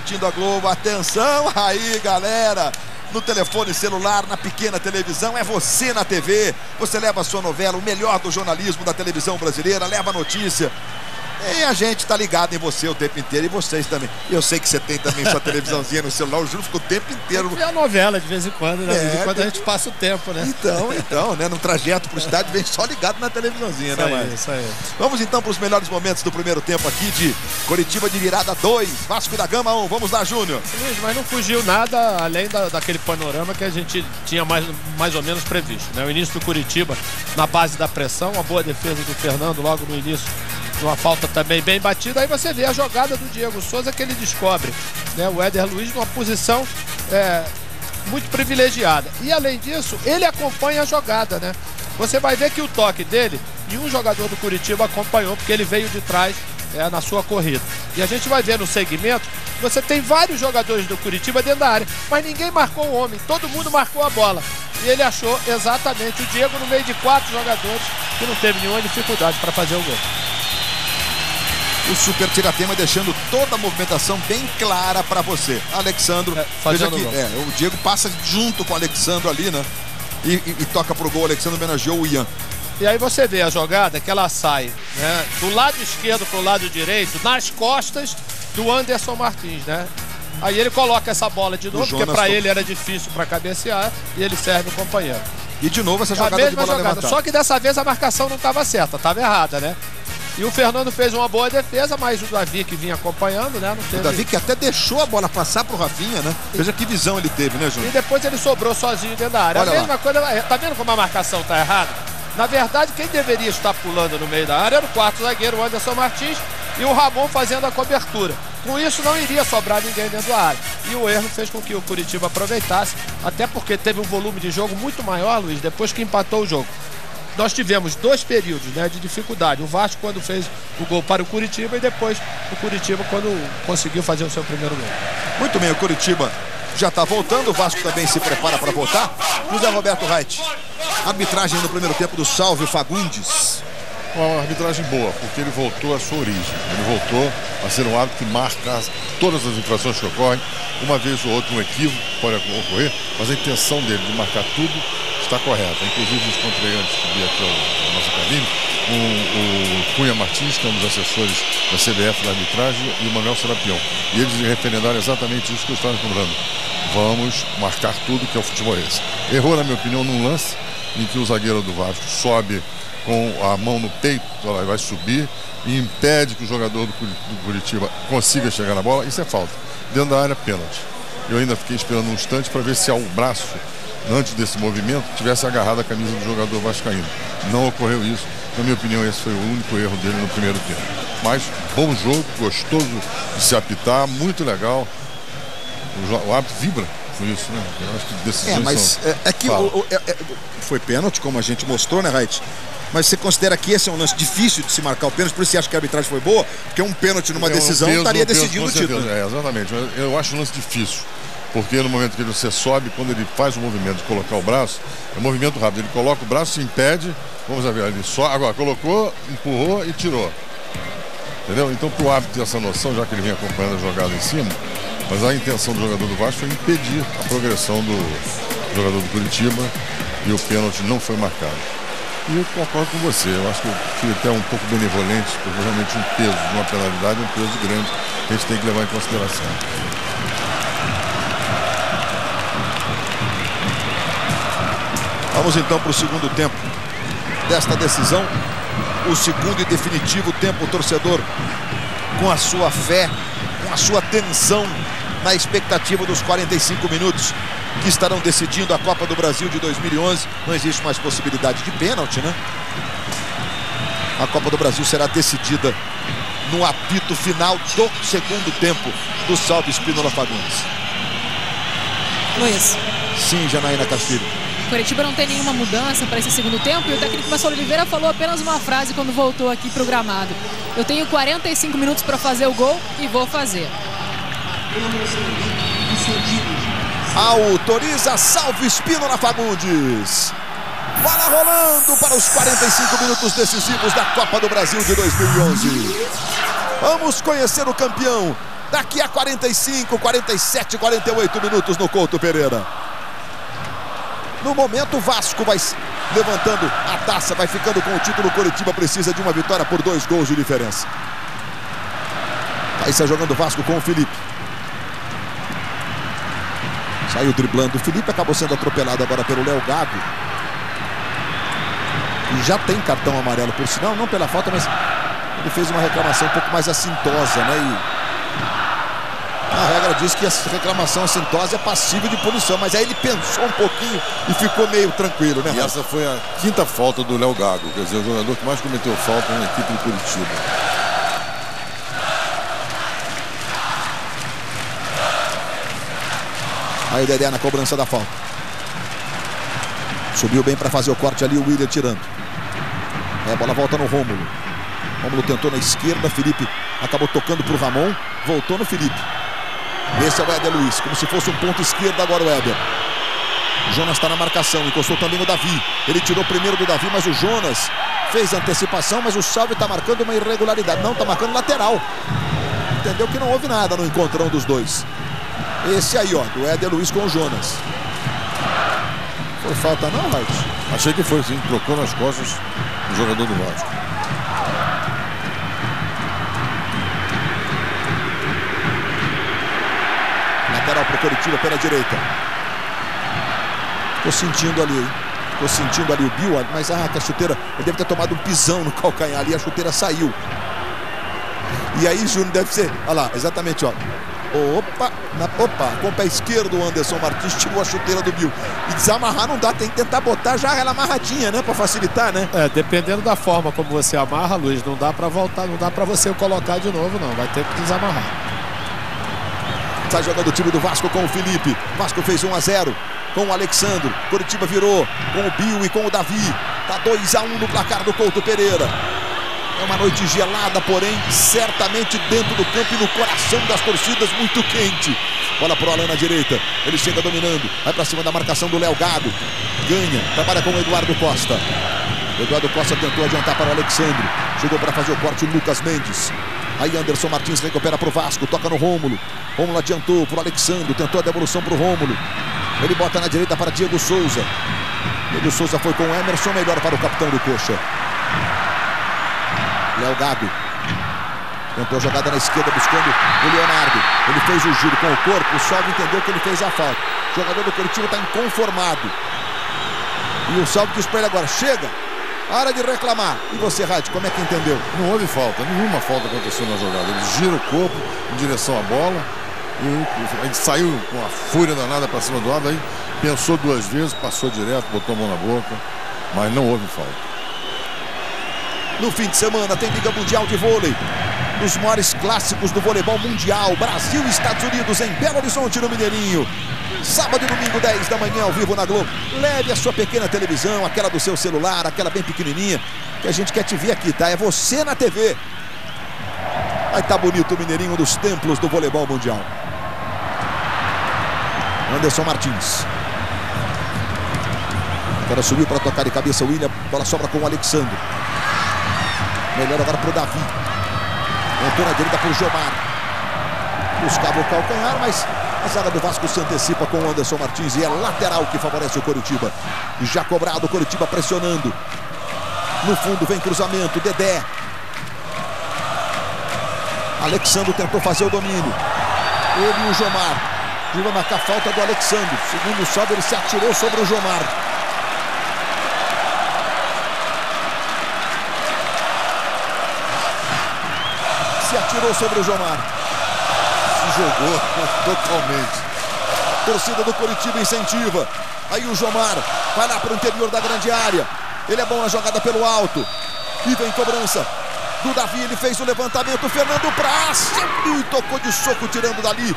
assistindo a Globo. Atenção aí, galera. No telefone celular, na pequena televisão, é você na TV. Você leva a sua novela, o melhor do jornalismo da televisão brasileira, leva a notícia. E a gente tá ligado em você o tempo inteiro, e vocês também. Eu sei que você tem também sua televisãozinha no celular, o Júlio fica o tempo inteiro. É a novela de vez em quando, né? De vez em quando a gente passa o tempo, né? Então, né? No trajeto pro estádio vem só ligado na televisãozinha, isso né, aí, isso aí. Vamos então para os melhores momentos do primeiro tempo aqui de Coritiba de virada 2, Vasco da Gama 1. Vamos lá, Júnior. Mas não fugiu nada além daquele panorama que a gente tinha mais ou menos previsto, né? O início do Coritiba na base da pressão, uma boa defesa do Fernando logo no início, uma falta também bem batida. Aí você vê a jogada do Diego Souza que ele descobre, né? O Éder Luiz numa posição muito privilegiada. E além disso, ele acompanha a jogada, né? Você vai ver que o toque dele, nenhum jogador do Coritiba acompanhou, porque ele veio de trás na sua corrida. E a gente vai ver no segmento, você tem vários jogadores do Coritiba dentro da área, mas ninguém marcou o homem, todo mundo marcou a bola. E ele achou exatamente o Diego no meio de 4 jogadores que não teve nenhuma dificuldade para fazer o gol. O Super Tiratema deixando toda a movimentação bem clara para você. Alexandro, veja que o Diego passa junto com o Alexandro ali, né? E toca pro gol. O Alexandro homenageou o Ian. E aí você vê a jogada que ela sai, né, do lado esquerdo pro lado direito, nas costas do Anderson Martins, né? Aí ele coloca essa bola de novo, porque para ele era difícil para cabecear, e ele serve o companheiro. E de novo essa jogada de bola levantada. Só que dessa vez a marcação não estava certa, estava errada, né? E o Fernando fez uma boa defesa, mas o Davi que vinha acompanhando, né? Não teve... O Davi que até deixou a bola passar pro Rafinha, né? Veja que visão ele teve, né, Júnior? E depois ele sobrou sozinho dentro da área. Olha a mesma coisa, tá vendo como a marcação tá errada? Na verdade, quem deveria estar pulando no meio da área era o quarto zagueiro, o Anderson Martins, e o Ramon fazendo a cobertura. Com isso não iria sobrar ninguém dentro da área. E o erro fez com que o Coritiba aproveitasse, até porque teve um volume de jogo muito maior, Luiz, depois que empatou o jogo. Nós tivemos 2 períodos, né, de dificuldade. O Vasco quando fez o gol para o Coritiba e depois o Coritiba quando conseguiu fazer o seu primeiro gol. Muito bem, o Coritiba já está voltando, o Vasco também se prepara para voltar. José Roberto Reit, arbitragem no primeiro tempo do Salve Fagundes. Uma arbitragem boa, porque ele voltou à sua origem. Ele voltou a ser um árbitro que marca todas as infrações que ocorrem. Uma vez ou outra um equívoco pode ocorrer, mas a intenção dele de marcar tudo está correta. Inclusive, encontrei antes de vir aqui à nossa cabine o Cunha Martins, que é um dos assessores da CBF da arbitragem, e o Manuel Serapião. E eles referendaram exatamente isso que eu estava lembrando. Vamos marcar tudo, que é o futebolês. Errou, na minha opinião, num lance em que o zagueiro do Vasco sobe com a mão no peito, ela vai subir e impede que o jogador do Coritiba consiga chegar na bola. Isso é falta. Dentro da área, pênalti. Eu ainda fiquei esperando um instante para ver se o braço, antes desse movimento, tivesse agarrado a camisa do jogador vascaíno. Não ocorreu isso. Na minha opinião, esse foi o único erro dele no primeiro tempo. Mas, bom jogo, gostoso de se apitar, muito legal. O árbitro vibra com isso, né? Eu acho que decisões mas é que foi pênalti, como a gente mostrou, né, Reit? Mas você considera que esse é um lance difícil de se marcar o pênalti, por isso você acha que a arbitragem foi boa? Porque um pênalti numa decisão estaria decidindo o título. Exatamente. Eu acho um lance difícil. Porque no momento que você sobe, quando ele faz o movimento de colocar o braço, é um movimento rápido. Ele coloca o braço, se impede. Vamos ver, ele só agora colocou, empurrou e tirou. Entendeu? Então, para o árbitro ter essa noção, já que ele vem acompanhando a jogada em cima, mas a intenção do jogador do Vasco foi impedir a progressão do jogador do Coritiba e o pênalti não foi marcado. E eu concordo com você. Eu acho que eu fui até um pouco benevolente, porque realmente um peso de uma penalidade é um peso grande que a gente tem que levar em consideração. Vamos então para o segundo tempo desta decisão. O segundo e definitivo tempo, o torcedor com a sua fé, com a sua tensão, na expectativa dos 45 minutos que estarão decidindo a Copa do Brasil de 2011. Não existe mais possibilidade de pênalti, né? A Copa do Brasil será decidida no apito final do segundo tempo do Salve Spínola Fagundes. Luiz. Sim, Janaína Castilho. Coritiba não tem nenhuma mudança para esse segundo tempo e o técnico Marcelo Oliveira falou apenas uma frase quando voltou aqui para o gramado: eu tenho 45 minutos para fazer o gol e vou fazer. Autoriza Salve Spínola Fagundes. Bola rolando para os 45 minutos decisivos da Copa do Brasil de 2011. Vamos conhecer o campeão Daqui a 45, 47, 48 minutos no Couto Pereira. No momento o Vasco vai levantando a taça, vai ficando com o título. Coritiba precisa de uma vitória por 2 gols de diferença. Aí está jogando o Vasco com o Felipe. Saiu driblando o Felipe, acabou sendo atropelado agora pelo Léo Gago. E já tem cartão amarelo, por sinal, não pela falta, mas ele fez uma reclamação um pouco mais assintosa, né? E a regra diz que essa reclamação assintosa é passível de punição, mas aí ele pensou um pouquinho e ficou meio tranquilo, né? E essa foi a 5ª falta do Léo Gago, quer dizer, o jogador que mais cometeu falta na equipe do Curitiba. Aí o Dedé na cobrança da falta. Subiu bem para fazer o corte ali, o William tirando. A bola volta no Rômulo. Rômulo tentou na esquerda, Felipe acabou tocando para o Ramon, voltou no Felipe. Esse é o Éder Luiz, como se fosse um ponto esquerdo agora o Éder. O Jonas está na marcação, encostou também o Davi. Ele tirou primeiro do Davi, mas o Jonas fez a antecipação, mas o Salve está marcando uma irregularidade. Não, está marcando lateral. Entendeu que não houve nada no encontrão dos dois. Esse aí, ó, do Éder Luiz com o Jonas. Foi falta não, Wright? Achei que foi, sim. Trocou nas costas o jogador do Vasco. Lateral para o Coritiba pela direita. Tô sentindo ali, hein? Tô sentindo ali o Bill, mas que a chuteira, ele deve ter tomado um pisão no calcanhar ali, a chuteira saiu. E aí, Júnior, deve ser, olha lá, exatamente, ó. Opa, com o pé esquerdo o Anderson Martins tirou a chuteira do Bill. E desamarrar não dá, tem que tentar botar já ela amarradinha, né? Pra facilitar, né? Dependendo da forma como você amarra, Luiz, não dá pra voltar, não dá pra você colocar de novo, não. Vai ter que desamarrar. Está jogando o time do Vasco com o Felipe. Vasco fez 1-0 com o Alexandre. Coritiba virou com o Bill e com o Davi. Tá 2-1 no placar do Couto Pereira. É uma noite gelada, porém, certamente dentro do campo e no coração das torcidas, muito quente. Bola pro Alan na direita. Ele chega dominando. Vai pra cima da marcação do Léo Gago. Ganha. Trabalha com o Eduardo Costa. O Eduardo Costa tentou adiantar para o Alexandre. Chegou para fazer o corte o Lucas Mendes. Aí Anderson Martins recupera pro Vasco. Toca no Rômulo. Rômulo adiantou pro Alexandre. Tentou a devolução pro Rômulo. Ele bota na direita para Diego Souza. Diego Souza foi com o Emerson. Melhor para o capitão do Coxa. Léo Gago tentou a jogada na esquerda buscando o Leonardo. Ele fez o giro com o corpo. O Salve entendeu que ele fez a falta. O jogador do Curitiba está inconformado. E o Salve diz para ele agora: chega, hora de reclamar. E você, Rádio, como é que entendeu? Não houve falta, nenhuma falta aconteceu na jogada. Ele gira o corpo em direção à bola. E a gente saiu com a fúria danada para cima do lado. Aí pensou 2 vezes, passou direto, botou a mão na boca. Mas não houve falta. No fim de semana tem Liga Mundial de Vôlei. Dos maiores clássicos do voleibol mundial. Brasil e Estados Unidos em Belo Horizonte, no Mineirinho. Sábado e domingo, 10 da manhã, ao vivo na Globo. Leve a sua pequena televisão, aquela do seu celular, aquela bem pequenininha, que a gente quer te ver aqui, tá? É você na TV. Vai tá bonito o Mineirinho, um dos templos do voleibol mundial. Anderson Martins. Agora subiu para tocar de cabeça o William. Bola sobra com o Alexandre. Melhor agora para o Davi. Entrou na direita para o Jomar. Buscava o calcanhar, mas a zaga do Vasco se antecipa com o Anderson Martins. E é lateral que favorece o Coritiba. Já cobrado, o Coritiba pressionando. No fundo vem cruzamento, Dedé. Alexandre tentou fazer o domínio. Ele e o Jomar. E vai marcar falta do Alexandre. Segundo o Salve, ele se atirou sobre o Jomar. Se atirou sobre o Jomar. Se jogou totalmente. Torcida do Coritiba incentiva. Aí o Jomar vai lá para o interior da grande área. Ele é bom na jogada pelo alto. E vem cobrança do Davi. Ele fez o levantamento. Fernando Praz e tocou de soco tirando dali.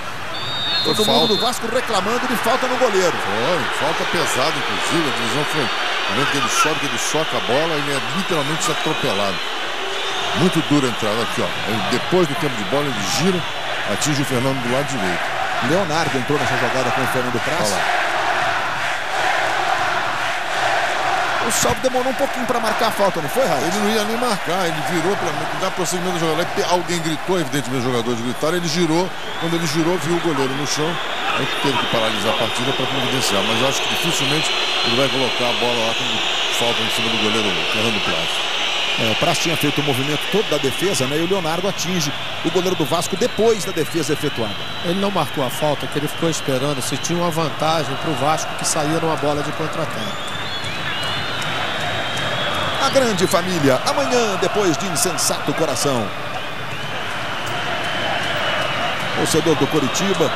Todo mundo do Vasco reclamando de falta no goleiro. Foi, falta pesada, inclusive. A divisão foi. No momento que ele sobe, que ele soca a bola, ele é literalmente atropelado. Muito dura a entrada aqui, ó. Ele, depois do tempo de bola, ele gira, atinge o Fernando do lado direito. Leonardo entrou nessa jogada com o Fernando Praz. O Salvo demorou um pouquinho para marcar a falta, não foi, Raí? Ele não ia nem marcar, ele virou para dar prosseguimento do jogador. Alguém gritou, evidentemente os jogadores gritaram, ele girou. Quando ele girou, viu o goleiro no chão. Aí teve que paralisar a partida para providenciar. Mas eu acho que dificilmente ele vai colocar a bola lá como falta em cima do goleiro Fernando Praz. O Praz tinha feito o movimento todo da defesa, né? E o Leonardo atinge o goleiro do Vasco depois da defesa efetuada. Ele não marcou a falta, que ele ficou esperando se tinha uma vantagem para o Vasco, que saía numa bola de contra-ataque. A grande família, amanhã, depois de insensato coração. Torcedor do Coritiba.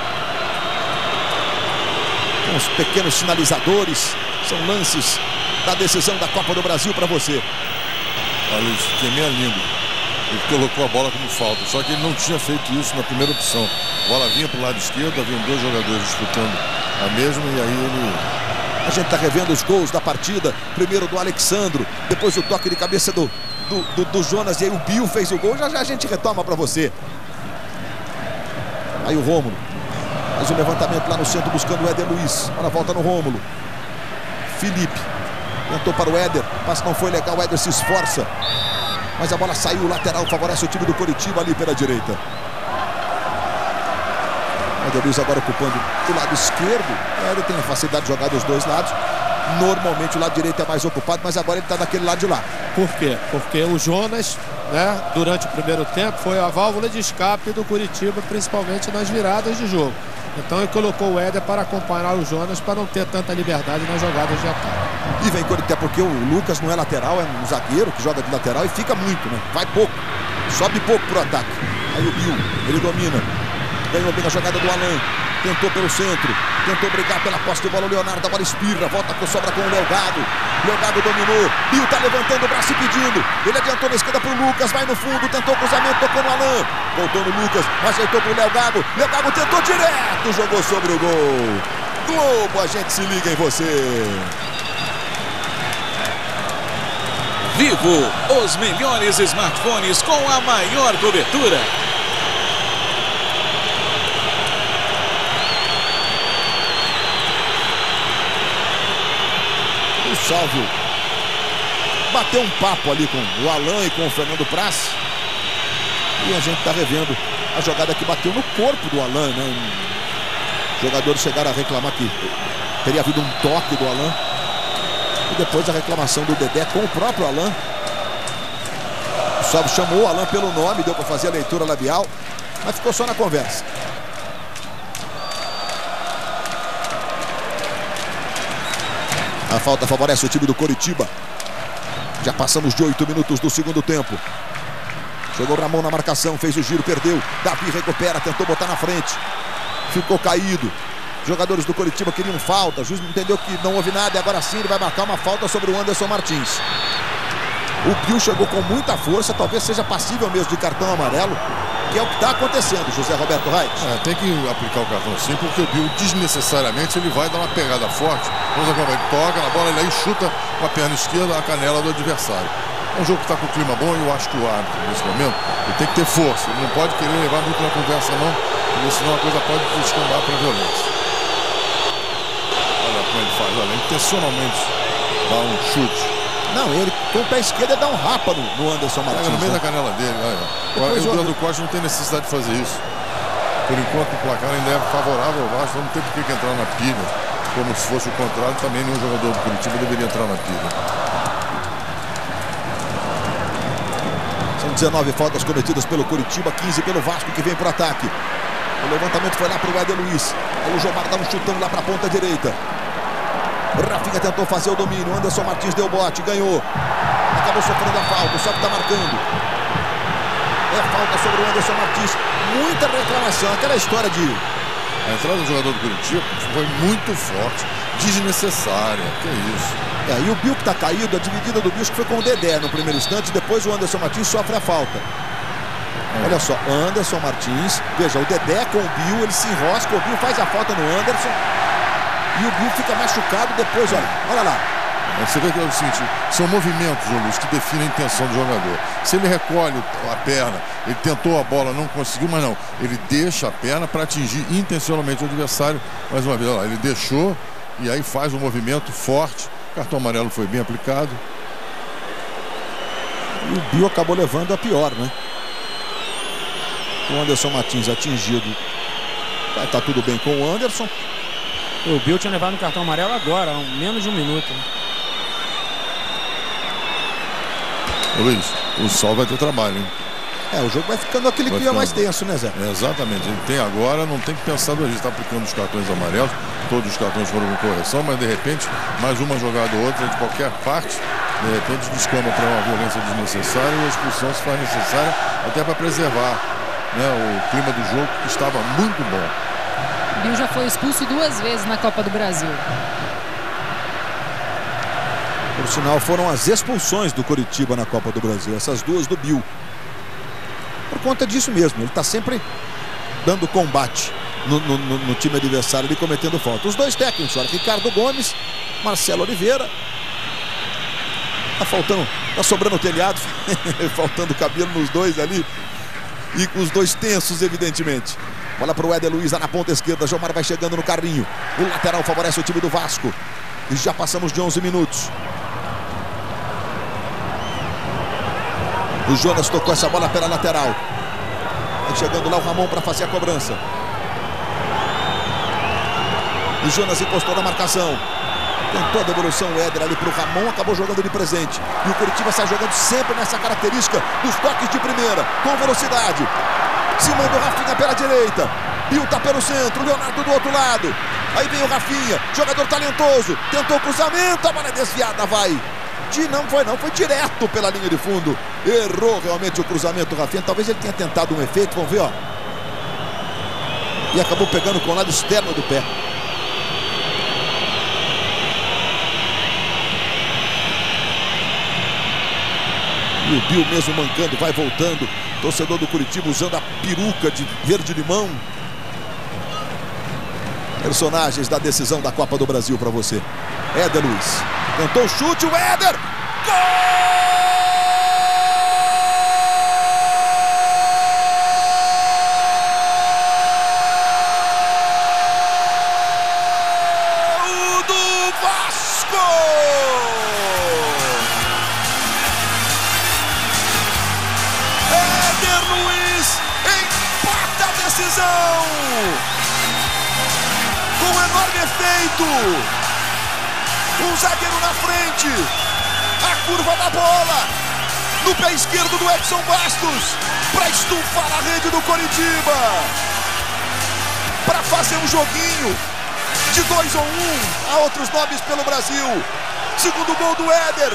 Com os pequenos sinalizadores. São lances da decisão da Copa do Brasil para você. Olha isso, que é minha língua. Ele colocou a bola como falta, só que ele não tinha feito isso na primeira opção. A bola vinha para o lado esquerdo, haviam dois jogadores disputando a mesma e aí ele... A gente está revendo os gols da partida. Primeiro do Alexandro, depois o toque de cabeça do Jonas e aí o Bill fez o gol. Já já a gente retoma para você. Aí o Rômulo faz o levantamento lá no centro buscando o Éder Luiz. Olha a volta no Rômulo. Felipe tentou para o Éder, mas não foi legal. O Éder se esforça, mas a bola saiu. O lateral favorece o time do Coritiba ali pela direita. O Éder Luiz agora ocupando o lado esquerdo. O Éder tem a facilidade de jogar dos dois lados. Normalmente o lado direito é mais ocupado, mas agora ele está daquele lado de lá. Por quê? Porque o Jonas, né, durante o primeiro tempo, foi a válvula de escape do Coritiba, principalmente nas viradas de jogo. Então ele colocou o Éder para acompanhar o Jonas, para não ter tanta liberdade nas jogadas de ataque. E vem Coritiba, porque o Lucas não é lateral, é um zagueiro que joga de lateral e fica muito, né? Vai pouco, sobe pouco pro ataque. Aí o Bill, ele domina. Ganhou bem a jogada do Alain. Tentou pelo centro. Tentou brigar pela posse de bola. O Leonardo, a bola espirra. Volta com sobra com o Leogago. Leogago dominou. Bill tá levantando o braço e pedindo. Ele adiantou na esquerda pro Lucas. Vai no fundo. Tentou cruzamento. Tocou no Alain. Voltou no Lucas. Ajeitou pro Leogago. Leogago tentou direto. Jogou sobre o gol. Globo, a gente se liga em você. Vivo, os melhores smartphones com a maior cobertura. O Salvio bateu um papo ali com o Alain e com o Fernando Praz. E a gente está revendo a jogada que bateu no corpo do Alain, né? Os jogadores chegaram a reclamar que teria havido um toque do Alain. E depois a reclamação do Dedé com o próprio Alain. O Salvio chamou o Alain pelo nome, deu para fazer a leitura labial, mas ficou só na conversa. A falta favorece o time do Coritiba. Já passamos de 8 minutos do segundo tempo. Chegou Ramon na marcação, fez o giro, perdeu. Davi recupera, tentou botar na frente. Ficou caído. Jogadores do Coritiba queriam falta. O juiz entendeu que não houve nada e agora sim ele vai marcar uma falta sobre o Anderson Martins. O Bill chegou com muita força, talvez seja passível mesmo de cartão amarelo, que é o que está acontecendo, José Roberto Reit. Tem que aplicar o cartão sim, porque o Bill desnecessariamente ele vai dar uma pegada forte. Vamos ver como ele toca na bola, ele aí chuta com a perna esquerda a canela do adversário. É um jogo que está com o clima bom e eu acho que o árbitro, nesse momento, ele tem que ter força. Ele não pode querer levar muito na conversa não, porque senão a coisa pode descambar para a violência. Olha como ele faz, olha, intencionalmente dá um chute. Não, ele com o pé esquerdo ele dá um rapa no Anderson Martins. No meio da canela dele, olha. O Eduardo Costa não tem necessidade de fazer isso. Por enquanto o placar ainda é favorável ao Vasco, não tem por que entrar na pilha. Como se fosse o contrário, também nenhum jogador do Curitiba deveria entrar na pilha. São 19 faltas cometidas pelo Curitiba, 15 pelo Vasco que vem para o ataque. O levantamento foi lá para o Éder Luiz. Aí o Jomar dá um chutão lá para a ponta direita. Rafinha tentou fazer o domínio. Anderson Martins deu bote, ganhou. Acabou sofrendo a falta, o Salvio está marcando. É falta sobre o Anderson Martins. Muita reclamação, aquela história de... A entrada do jogador do Curitiba foi muito forte, desnecessária, que é isso. E o Bill que está caído, a dividida do Bill que foi com o Dedé no primeiro instante, depois o Anderson Martins sofre a falta. Olha só, Anderson Martins, veja, o Dedé com o Bill, ele se enrosca, o Bill faz a falta no Anderson. E o Bill fica machucado depois, olha lá. Você vê que é o seguinte, são movimentos, Luiz, que definem a intenção do jogador. Se ele recolhe a perna, ele tentou a bola, não conseguiu, mas não. Ele deixa a perna para atingir intencionalmente o adversário. Mais uma vez, olha lá, ele deixou e aí faz um movimento forte O cartão amarelo foi bem aplicado. E o Bill acabou levando a pior, né? O Anderson Martins atingido. Vai estar tudo bem com o Anderson. O Bill tinha levado um cartão amarelo agora, há menos de um minuto. Luiz, o Sol vai ter trabalho, hein? O jogo vai ficando aquele clima mais tenso, né, Zé? Exatamente. Ele tem agora, não tem que pensar duas vezes. Está aplicando os cartões amarelos. Todos os cartões foram com correção, mas de repente, mais uma jogada ou outra de qualquer parte, de repente descamba para uma violência desnecessária e a expulsão se faz necessária até para preservar, né, o clima do jogo, que estava muito bom. O Bill já foi expulso 2 vezes na Copa do Brasil. Por sinal, foram as expulsões do Coritiba na Copa do Brasil. Essas 2 do Bill. Por conta disso mesmo, ele está sempre dando combate no time adversário, ali cometendo falta. Os 2 técnicos, olha, Ricardo Gomes, Marcelo Oliveira. Tá sobrando o telhado, faltando cabelo nos 2 ali. E os 2 tensos, evidentemente. Bola para o Éder Luiz lá na ponta esquerda. Jomar vai chegando no carrinho. O lateral favorece o time do Vasco. E já passamos de 11 minutos. O Jonas tocou essa bola pela lateral. Vai chegando lá o Ramon para fazer a cobrança. O Jonas encostou na marcação. Tentou a devolução, o Éder ali para o Ramon, acabou jogando de presente. E o Coritiba sai jogando sempre nessa característica dos toques de primeira, com velocidade. Se manda o Rafinha pela direita. Bill tá pelo centro, Leonardo do outro lado. Aí vem o Rafinha, jogador talentoso. Tentou o cruzamento, a bola é desviada, vai. Foi direto pela linha de fundo. Errou realmente o cruzamento, Rafinha. Talvez ele tenha tentado um efeito, vamos ver, ó. E acabou pegando com o lado externo do pé. E o Bill mesmo mancando, vai voltando. Torcedor do Coritiba usando a peruca de verde-limão. Personagens da decisão da Copa do Brasil para você. Éder Luiz. Tentou o chute, o Éder. Gol do Vasco! Éder Luiz empata a decisão. Com enorme efeito. Um zagueiro na frente. A curva da bola. No pé esquerdo do Edson Bastos. Para estufar a rede do Coritiba. Para fazer um joguinho de 2-1. Há outros nomes pelo Brasil. Segundo gol do Éder.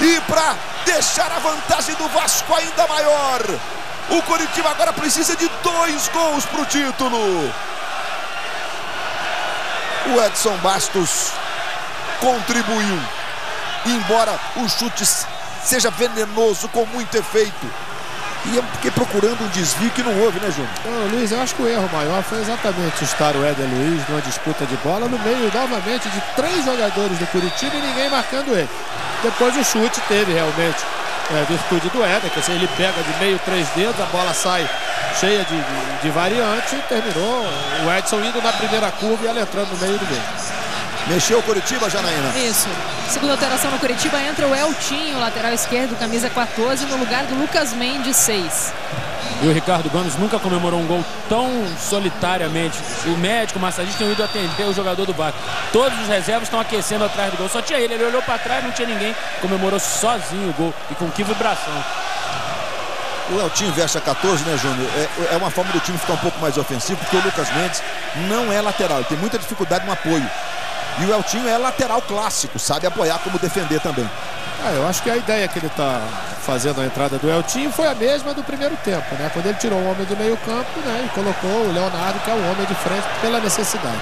E para deixar a vantagem do Vasco ainda maior. O Coritiba agora precisa de 2 gols para o título. O Edson Bastos contribuiu, embora o chute seja venenoso, com muito efeito. E eu fiquei procurando um desvio que não houve, né, Júnior? Não, Luiz, eu acho que o erro maior foi exatamente estar o Éder Luiz numa disputa de bola no meio novamente de 3 jogadores do Coritiba e ninguém marcando ele. Depois o chute teve realmente virtude do Éder, que assim, ele pega de meio 3 dedos, a bola sai cheia de variante e terminou o Edson indo na primeira curva e ela entrando no meio do meio. Mexeu o Coritiba, Janaína? Isso. Segunda alteração no Coritiba, entra o Eltinho, lateral esquerdo, camisa 14, no lugar do Lucas Mendes, 6. E o Ricardo Gomes nunca comemorou um gol tão solitariamente. O médico, o massagista, tinham ido atender o jogador do Vasco. Todos os reservas estão aquecendo atrás do gol. Só tinha ele olhou para trás, não tinha ninguém. Comemorou sozinho o gol. E com que vibração. O Eltinho veste a 14, né, Júnior? É uma forma do time ficar um pouco mais ofensivo, porque o Lucas Mendes não é lateral. Ele tem muita dificuldade no apoio. E o Eltinho é lateral clássico, sabe apoiar como defender também. Eu acho que a ideia que ele está fazendo a entrada do Eltinho foi a mesma do primeiro tempo, né? Quando ele tirou o homem do meio campo, né? E colocou o Leonardo, que é o homem de frente, pela necessidade.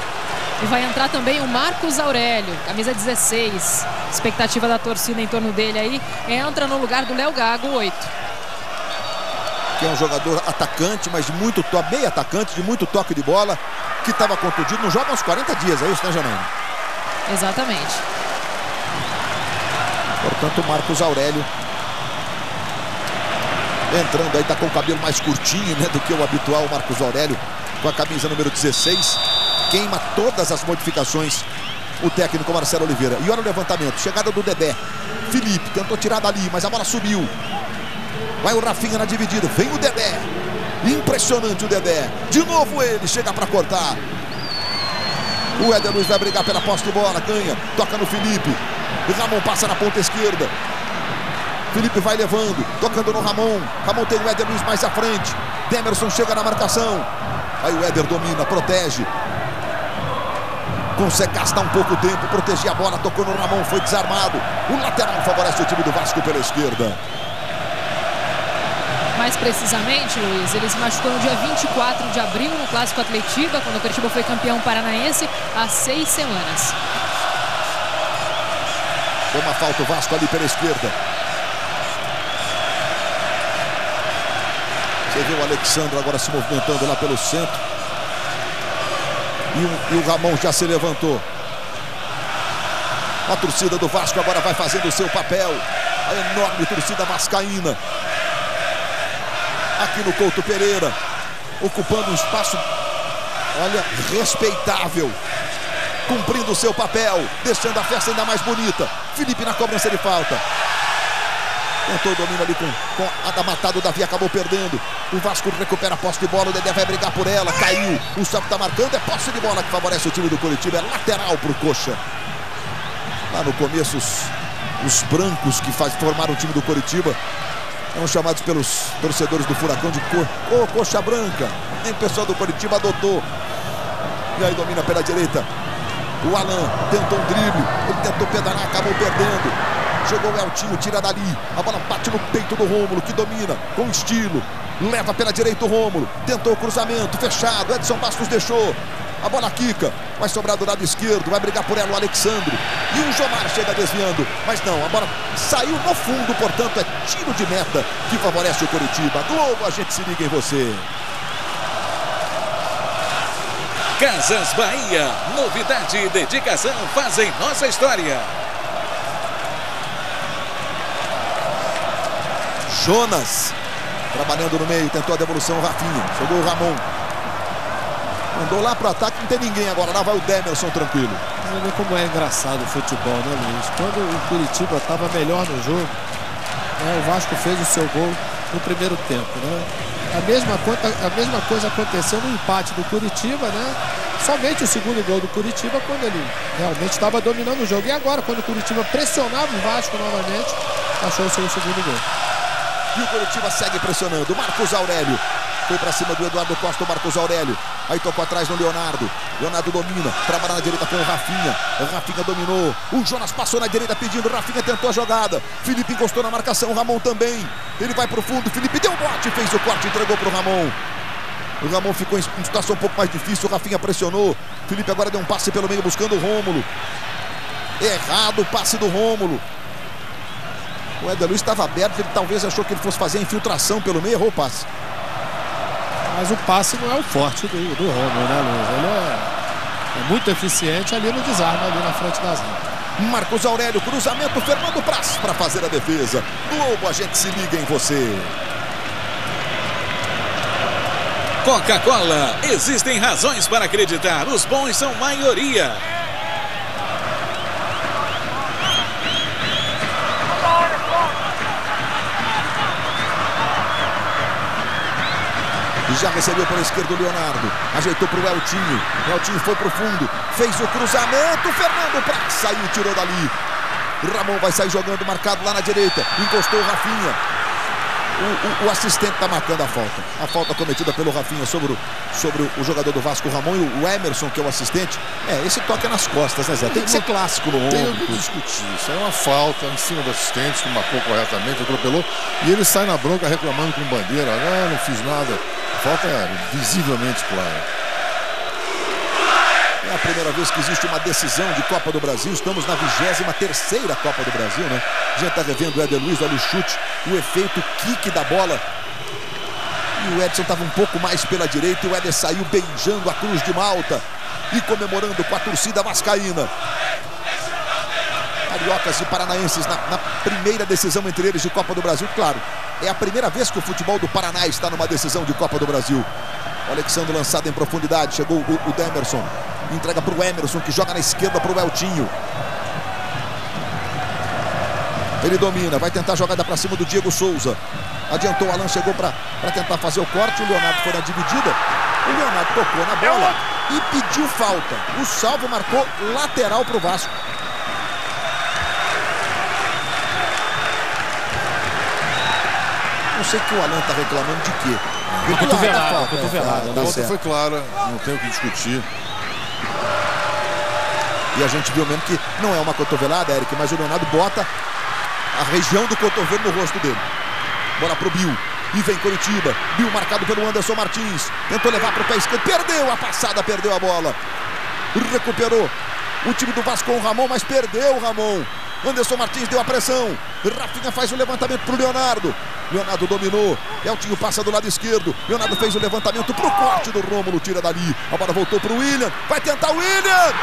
E vai entrar também o Marcos Aurélio, camisa 16. Expectativa da torcida em torno dele aí. Entra no lugar do Léo Gago, 8. Que é um jogador atacante, mas de muito toque, meio atacante, de muito toque de bola, que estava contundido, não joga há uns 40 dias, é isso, né, Janaína? Exatamente. Portanto, o Marcos Aurélio entrando aí, tá com o cabelo mais curtinho, né, do que o habitual. O Marcos Aurélio com a camisa número 16 queima todas as modificações o técnico Marcelo Oliveira. E olha o levantamento, chegada do Dedé. Felipe tentou tirar dali, mas a bola subiu. Vai o Rafinha na dividida, vem o Dedé. Impressionante o Dedé. De novo ele, chega para cortar. O Éder Luiz vai brigar pela posse de bola, ganha, toca no Felipe. O Ramon passa na ponta esquerda. Felipe vai levando, tocando no Ramon. Ramon tem o Éder Luiz mais à frente. Demerson chega na marcação. Aí o Éder domina, protege. Consegue gastar um pouco de tempo, proteger a bola, tocou no Ramon, foi desarmado. O lateral favorece o time do Vasco pela esquerda. Mais precisamente, Luiz, ele se machucou no dia 24 de abril no Clássico Atletiba, quando o Curitiba foi campeão paranaense há 6 semanas. Foi uma falta o Vasco ali pela esquerda. Você vê o Alexandre agora se movimentando lá pelo centro. E o Ramon já se levantou. A torcida do Vasco agora vai fazendo o seu papel. A enorme torcida vascaína. Aqui no Couto Pereira, ocupando um espaço, olha, respeitável, cumprindo o seu papel, deixando a festa ainda mais bonita. Felipe na cobrança de falta. Tentou o domínio ali com a da matada, o Davi acabou perdendo. O Vasco recupera a posse de bola, o Dedé vai brigar por ela, caiu. O Santos está marcando, é posse de bola que favorece o time do Curitiba, é lateral para o Coxa. Lá no começo, os brancos que formaram o time do Curitiba são chamados pelos torcedores do Furacão de Coxa Branca. Nem o pessoal do Curitiba adotou. E aí domina pela direita. O Alan tentou um drible. Ele tentou pedalar, acabou perdendo. Chegou o Eltinho, tira dali. A bola bate no peito do Rômulo, que domina com estilo. Leva pela direita o Rômulo. Tentou o cruzamento, fechado. Edson Bastos deixou. A bola quica, vai sobrar do lado esquerdo, vai brigar por ela o Alexandre. E o Jomar chega desviando, mas não, a bola saiu no fundo, portanto é tiro de meta que favorece o Curitiba. Globo, a gente se liga em você. Casas Bahia, novidade e dedicação fazem nossa história. Jonas, trabalhando no meio, tentou a devolução, o Rafinha, chegou o Ramon. Mandou lá pro ataque, não tem ninguém agora. Lá vai o Demerson tranquilo. Você vê como é engraçado o futebol, né, Luiz? Quando o Curitiba estava melhor no jogo, né, o Vasco fez o seu gol no primeiro tempo, né? A mesma coisa aconteceu no empate do Curitiba, né? Somente o segundo gol do Curitiba quando ele realmente estava dominando o jogo. E agora, quando o Curitiba pressionava o Vasco novamente, achou o seu segundo gol. E o Curitiba segue pressionando. Marcos Aurélio foi para cima do Eduardo Costa, o Marcos Aurélio. Aí tocou atrás no Leonardo. Leonardo domina, trabalha na direita com o Rafinha. O Rafinha dominou. O Jonas passou na direita pedindo. O Rafinha tentou a jogada. Felipe encostou na marcação. O Ramon também. Ele vai para o fundo. Felipe deu um bote, fez o corte, entregou para o Ramon. O Ramon ficou em situação um pouco mais difícil. O Rafinha pressionou. Felipe agora deu um passe pelo meio buscando o Rômulo. Errado o passe do Rômulo. O Éder Luiz estava aberto. Ele talvez achou que ele fosse fazer a infiltração pelo meio. Errou o passe. Mas o passe não é o forte do Rômulo, né, Luiz? Ele é muito eficiente ali no desarme, ali na frente da zaga. Marcos Aurélio, cruzamento, Fernando Praz para fazer a defesa. Globo, a gente se liga em você. Coca-Cola, existem razões para acreditar, os bons são maioria. Já recebeu pela esquerda o Leonardo. Ajeitou para o Eltinho. Eltinho foi para o fundo. Fez o cruzamento. Fernando Praz saiu, tirou dali. Ramon vai sair jogando, marcado lá na direita. Encostou o Rafinha. O assistente está marcando a falta. A falta cometida pelo Rafinha sobre o jogador do Vasco, o Ramon, e o Emerson, que é o assistente. Esse toque é nas costas, né, Zé? Tem que ser clássico no ombro. Tem o que discutir. Isso é uma falta em cima do assistente, que marcou corretamente, atropelou. E ele sai na bronca reclamando com bandeira. Não fiz nada. A falta é visivelmente clara. É a primeira vez que existe uma decisão de Copa do Brasil. Estamos na 23ª Copa do Brasil, né? A gente está revendo o Éder Luiz, olha o chute, o efeito kick da bola. E o Edson estava um pouco mais pela direita e o Éder saiu beijando a cruz de Malta e comemorando com a torcida vascaína. Cariocas e paranaenses na primeira decisão entre eles de Copa do Brasil. Claro, é a primeira vez que o futebol do Paraná está numa decisão de Copa do Brasil. O Alexandre lançado em profundidade, chegou o Demerson. Entrega para o Emerson, que joga na esquerda para o Eltinho. Ele domina, vai tentar a jogada para cima do Diego Souza. Adiantou o Alan, chegou para tentar fazer o corte. O Leonardo foi na dividida. O Leonardo tocou na bola e pediu falta. O Salve marcou lateral para o Vasco. Não sei que o Alan está reclamando de quê. Cotovelada. A falta foi clara, não tem o que discutir. E a gente viu mesmo que não é uma cotovelada, Eric, mas o Leonardo bota a região do cotovelo no rosto dele. Bola pro Bill. E vem Coritiba. Bill marcado pelo Anderson Martins. Tentou levar pro pé esquerdo. Perdeu a passada, perdeu a bola. Recuperou o time do Vasco com o Ramon, mas perdeu o Ramon. Anderson Martins deu a pressão. Rafinha faz o levantamento pro Leonardo. Leonardo dominou. Eltinho passa do lado esquerdo. Leonardo fez o levantamento pro corte do Rômulo. Tira dali. A bola voltou pro William. Vai tentar o William.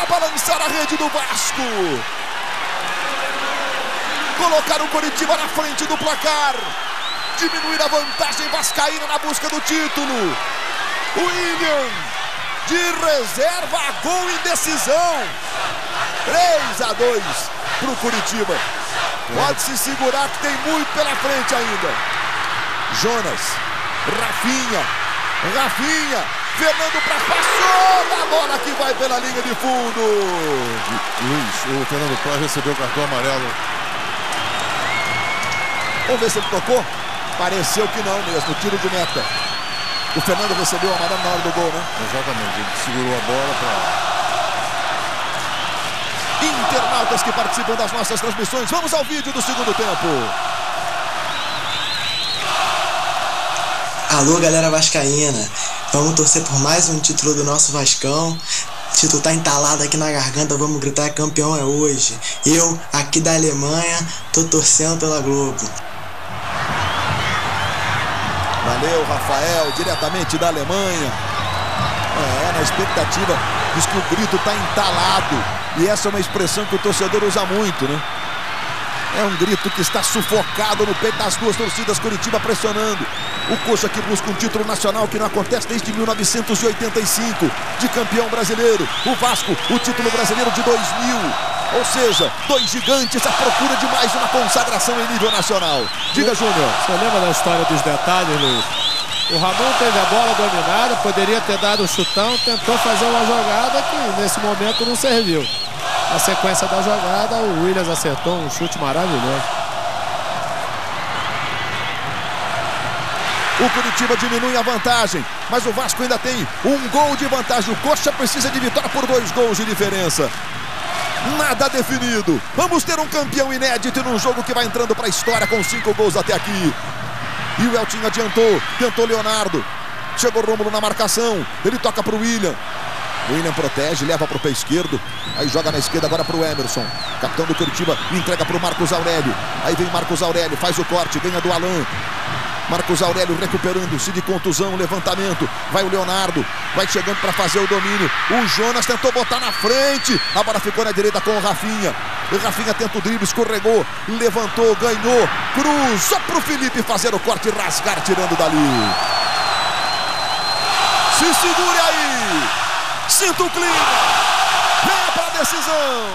Balançar a rede do Vasco, colocar o Coritiba na frente do placar, diminuir a vantagem vascaína na busca do título. William de reserva, a gol em decisão. 3-2 para o Coritiba. Pode se segurar que tem muito pela frente ainda. Jonas, Rafinha, Fernando para passou a bola que vai pela linha de fundo. Luiz, o Fernando Praz recebeu o cartão amarelo. Vamos ver se ele tocou. Pareceu que não mesmo, tiro de meta. O Fernando recebeu o amarelo na hora do gol, né? Exatamente, ele segurou a bola para... Internautas que participam das nossas transmissões, vamos ao vídeo do segundo tempo. Alô, galera vascaína, vamos torcer por mais um título do nosso Vascão. O título tá entalado aqui na garganta, vamos gritar: campeão é hoje. Eu, aqui da Alemanha, tô torcendo pela Globo. Valeu, Rafael, diretamente da Alemanha. Na expectativa, diz que o grito tá entalado. E essa é uma expressão que o torcedor usa muito, né? É um grito que está sufocado no peito das duas torcidas. Coritiba pressionando. O Coxa que busca um título nacional que não acontece desde 1985, de campeão brasileiro. O Vasco, o título brasileiro de 2000. Ou seja, dois gigantes à procura de mais uma consagração em nível nacional. Diga, Júnior. Você lembra da história dos detalhes, Luiz? O Ramon teve a bola dominada, poderia ter dado um chutão, tentou fazer uma jogada que nesse momento não serviu. Na sequência da jogada, o Williams acertou um chute maravilhoso. O Coritiba diminui a vantagem, mas o Vasco ainda tem um gol de vantagem. O Coxa precisa de vitória por 2 gols de diferença. Nada definido. Vamos ter um campeão inédito num jogo que vai entrando para a história com 5 gols até aqui. E o Eltinho adiantou, tentou Leonardo. Chegou o Rômulo na marcação, ele toca para o William. O William protege, leva para o pé esquerdo. Aí joga na esquerda agora para o Emerson. Capitão do Coritiba entrega para o Marcos Aurélio. Aí vem Marcos Aurélio, faz o corte, ganha do Alan. Marcos Aurélio recuperando-se de contusão, levantamento. Vai o Leonardo, vai chegando para fazer o domínio. O Jonas tentou botar na frente. A bola ficou na direita com o Rafinha. O Rafinha tenta o drible, escorregou, levantou, ganhou, cruzou para o Felipe fazer o corte e rasgar, tirando dali. Se segure aí. Sinta o clima. Venha para a decisão.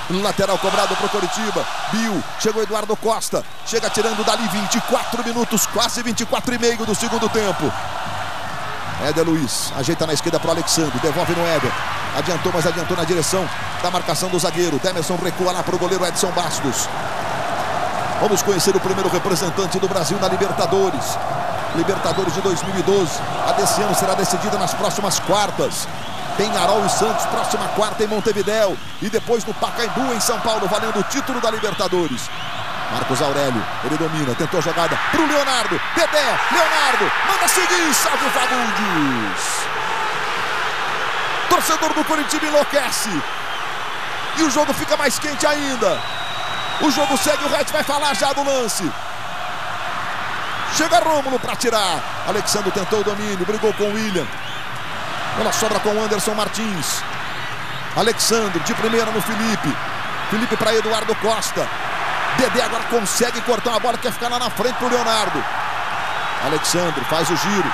Lateral cobrado para o Coritiba. Bill, chegou Eduardo Costa. Chega tirando dali 24 minutos, quase 24 e meio do segundo tempo. Éder Luiz, ajeita na esquerda para o Alexandre. Devolve no Éder. Adiantou, mas adiantou na direção da marcação do zagueiro. Demerson recua lá para o goleiro Edson Bastos. Vamos conhecer o primeiro representante do Brasil na Libertadores. Libertadores de 2012. A desse ano será decidida nas próximas quartas. Peñarol e Santos, próxima quarta em Montevidéu. E depois no Pacaembu, em São Paulo, valendo o título da Libertadores. Marcos Aurélio, ele domina, tentou a jogada pro Leonardo. Dedé, Leonardo, manda seguir, salve o Fagundes. Torcedor do Coritiba enlouquece. E o jogo fica mais quente ainda. O jogo segue, o Wright vai falar já do lance. Chega Rômulo para tirar. Alexandre tentou o domínio, brigou com o William. Ela sobra com o Anderson Martins. Alexandre de primeira no Felipe. Felipe para Eduardo Costa. Dedé agora consegue cortar uma bola que quer ficar lá na frente pro Leonardo. Alexandre faz o giro.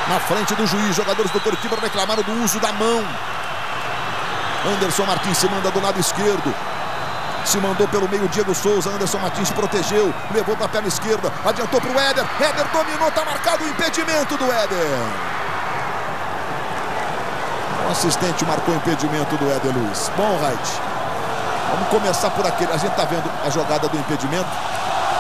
Na frente do juiz, jogadores do Coritiba reclamaram do uso da mão. Anderson Martins se manda do lado esquerdo. Se mandou pelo meio Diego Souza. Anderson Martins protegeu, levou para a perna esquerda, adiantou para o Éder. Éder dominou, está marcado o impedimento do Éder. O assistente marcou o impedimento do Éder Luiz. Bom, Wright, vamos começar por aquele. A gente está vendo a jogada do impedimento.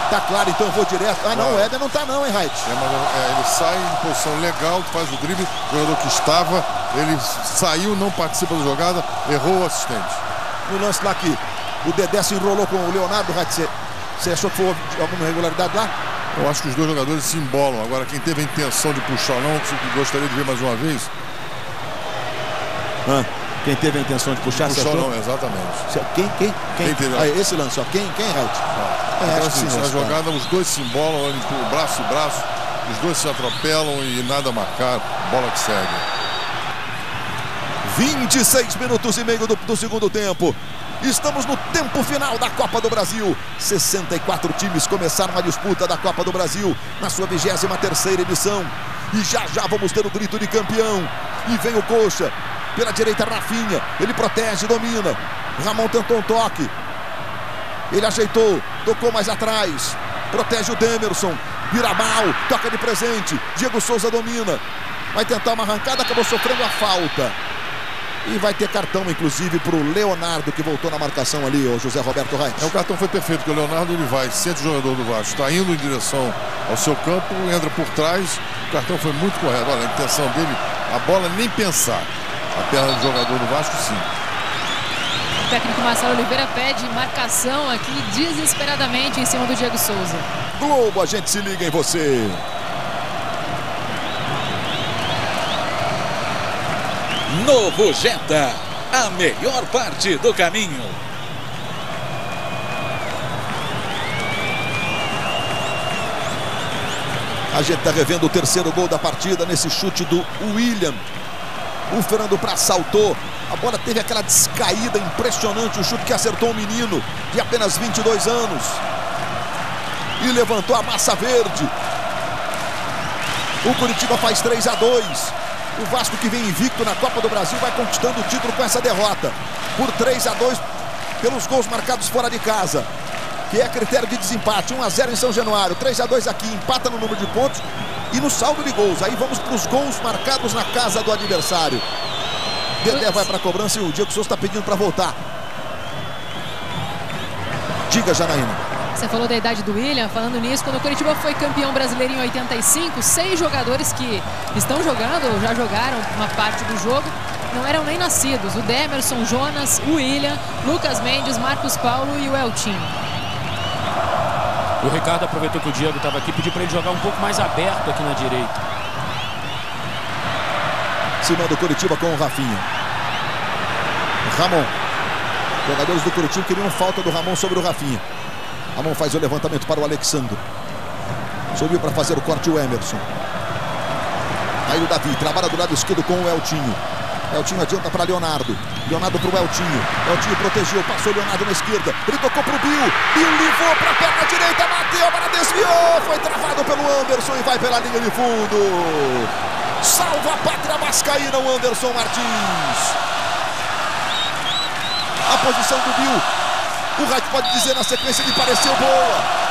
Tá claro, então eu vou direto. Ah, não, o Éder não tá não, hein, Wright? Ele sai em posição legal, faz o drible. O jogador que estava, ele saiu, não participa da jogada, errou o assistente. No lance lá que o Dedé se enrolou com o Leonardo, Wright, você achou que foi alguma irregularidade lá? Eu acho que os dois jogadores se embolam. Agora, quem teve a intenção de puxar ou não, gostaria de ver mais uma vez. Quem teve a intenção de puxar, puxou não, exatamente. Quem? Teve... esse lance, ó. Quem, Wright? Então, assim, na jogada, os dois se embolam, braço e braço, os dois se atropelam e nada marcar, bola que segue. 26 minutos e meio do segundo tempo. Estamos no tempo final da Copa do Brasil. 64 times começaram a disputa da Copa do Brasil na sua 23ª edição. E já vamos ter o grito de campeão. E vem o Coxa. Pela direita, Rafinha. Ele protege, domina. Ramon tentou um toque. Ele ajeitou, tocou mais atrás. Protege o Demerson. Vira mal, toca de presente. Diego Souza domina. Vai tentar uma arrancada, acabou sofrendo a falta. E vai ter cartão, inclusive, para o Leonardo, que voltou na marcação ali, o José Roberto Reis. O cartão foi perfeito, porque o Leonardo ele vai, sente o jogador do Vasco, está indo em direção ao seu campo, entra por trás. O cartão foi muito correto. Olha, a intenção dele, a bola nem pensar. A perna do jogador do Vasco, sim. O técnico Marcelo Oliveira pede marcação aqui desesperadamente em cima do Diego Souza. Globo, a gente se liga em você. Novo Jetta, a melhor parte do caminho. A gente está revendo o terceiro gol da partida nesse chute do William. O Fernando Praz saltou. A bola teve aquela descaída impressionante. O chute que acertou um menino de apenas 22 anos. E levantou a massa verde. O Coritiba faz 3-2. O Vasco, que vem invicto na Copa do Brasil, vai conquistando o título com essa derrota. Por 3-2 pelos gols marcados fora de casa. Que é critério de desempate. 1-0 em São Januário. 3-2 aqui. Empata no número de pontos e no saldo de gols. Aí vamos para os gols marcados na casa do adversário. Dedé vai para a cobrança e o Diego Souza está pedindo para voltar. Diga, Janaína. Você falou da idade do William. Falando nisso, quando o Coritiba foi campeão brasileiro em 85, 6 jogadores que estão jogando ou já jogaram uma parte do jogo não eram nem nascidos. O Demerson, Jonas, o William, Lucas Mendes, Marcos Paulo e o Eltinho. O Ricardo aproveitou que o Diego estava aqui, pediu para ele jogar um pouco mais aberto aqui na direita. Cima do Coritiba com o Rafinha. Ramon. Jogadores do Coritiba queriam falta do Ramon sobre o Rafinha. Ramon faz o levantamento para o Alexandre. Subiu para fazer o corte o Emerson. Aí o Davi trabalha do lado esquerdo com o Eltinho. Eltinho adianta para Leonardo. Leonardo para o Eltinho. Eltinho protegeu, passou o Leonardo na esquerda. Ele tocou para o Bill. Bill levou para a perna direita, bateu, agora desviou. Foi travado pelo Anderson e vai pela linha de fundo. Salva a pátria vascaína, o Anderson Martins. A posição do Bill. O Wright pode dizer na sequência que pareceu boa.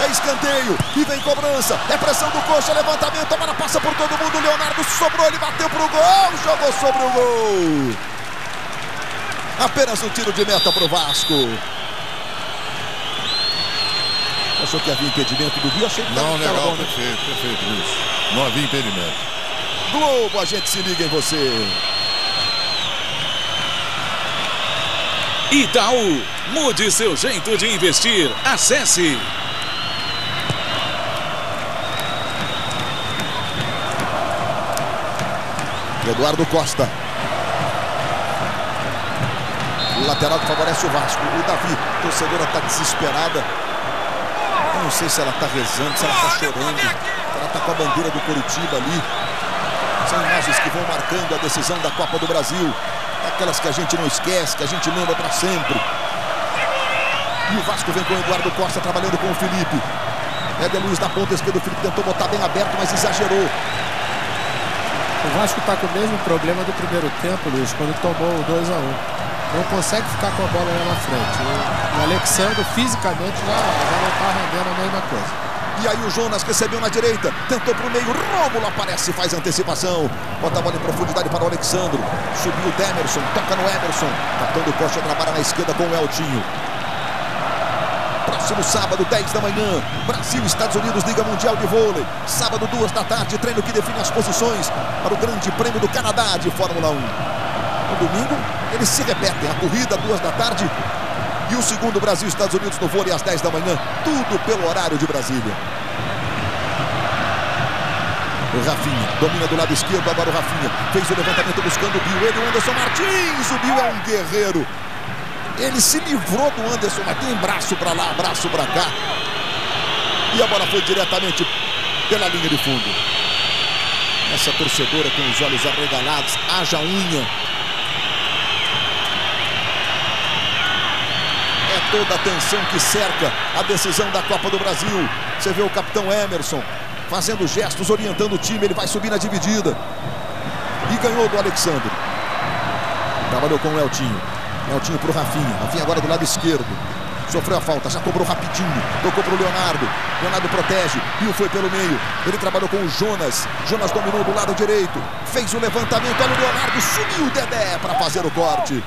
É escanteio e vem cobrança. É pressão do Coxa, levantamento, a bola passa por todo mundo. Leonardo sobrou, ele bateu pro gol, jogou sobre o gol. Apenas um tiro de meta pro Vasco. Achou que havia impedimento do Bill? Achei que não, legal, bom, né? perfeito, isso. Não havia impedimento. Globo, a gente se liga em você. Itaú, mude seu jeito de investir. Acesse. Eduardo Costa. O lateral que favorece o Vasco. O Davi, a torcedora está desesperada. Eu não sei se ela está rezando, se ela está chorando. Ela está com a bandeira do Coritiba ali. São imagens que vão marcando a decisão da Copa do Brasil. Aquelas que a gente não esquece, que a gente lembra para sempre. E o Vasco vem com o Eduardo Costa trabalhando com o Felipe. Éder Luiz na ponta esquerda. O Felipe tentou botar bem aberto, mas exagerou. O Vasco está com o mesmo problema do primeiro tempo, Luiz, quando tomou o 2-1. Não consegue ficar com a bola lá na frente. O Alexandre fisicamente já não está rendendo a mesma coisa. E aí o Jonas recebeu na direita, tentou para o meio, Rômulo aparece, faz antecipação, bota a bola em profundidade para o Alexandre, subiu o Demerson, toca no Emerson, capitão do Costa trabalha na esquerda com o Eltinho. Próximo sábado, 10 da manhã, Brasil, Estados Unidos, Liga Mundial de Vôlei. Sábado, 2 da tarde, treino que define as posições para o Grande Prêmio do Canadá de Fórmula 1. No domingo, eles se repetem, a corrida, 2 da tarde, e o segundo, Brasil, Estados Unidos no vôlei às 10 da manhã, tudo pelo horário de Brasília. O Rafinha domina do lado esquerdo, agora o Rafinha fez o levantamento buscando o Bill, ele, o Anderson Martins, o Bill é um guerreiro. Ele se livrou do Anderson, mas tem braço para lá, braço para cá. E a bola foi diretamente pela linha de fundo. Essa torcedora com os olhos arregalados, haja unha. É toda a tensão que cerca a decisão da Copa do Brasil. Você vê o capitão Emerson fazendo gestos, orientando o time, ele vai subir na dividida. E ganhou do Alexandre. Trabalhou com o Eltinho. Eltinho para o Rafinha. Rafinha agora do lado esquerdo. Sofreu a falta, já cobrou rapidinho. Tocou para o Leonardo. Leonardo protege. Bill foi pelo meio. Ele trabalhou com o Jonas. Jonas dominou do lado direito. Fez o levantamento. Olha o Leonardo. Subiu o Dedé para fazer o corte.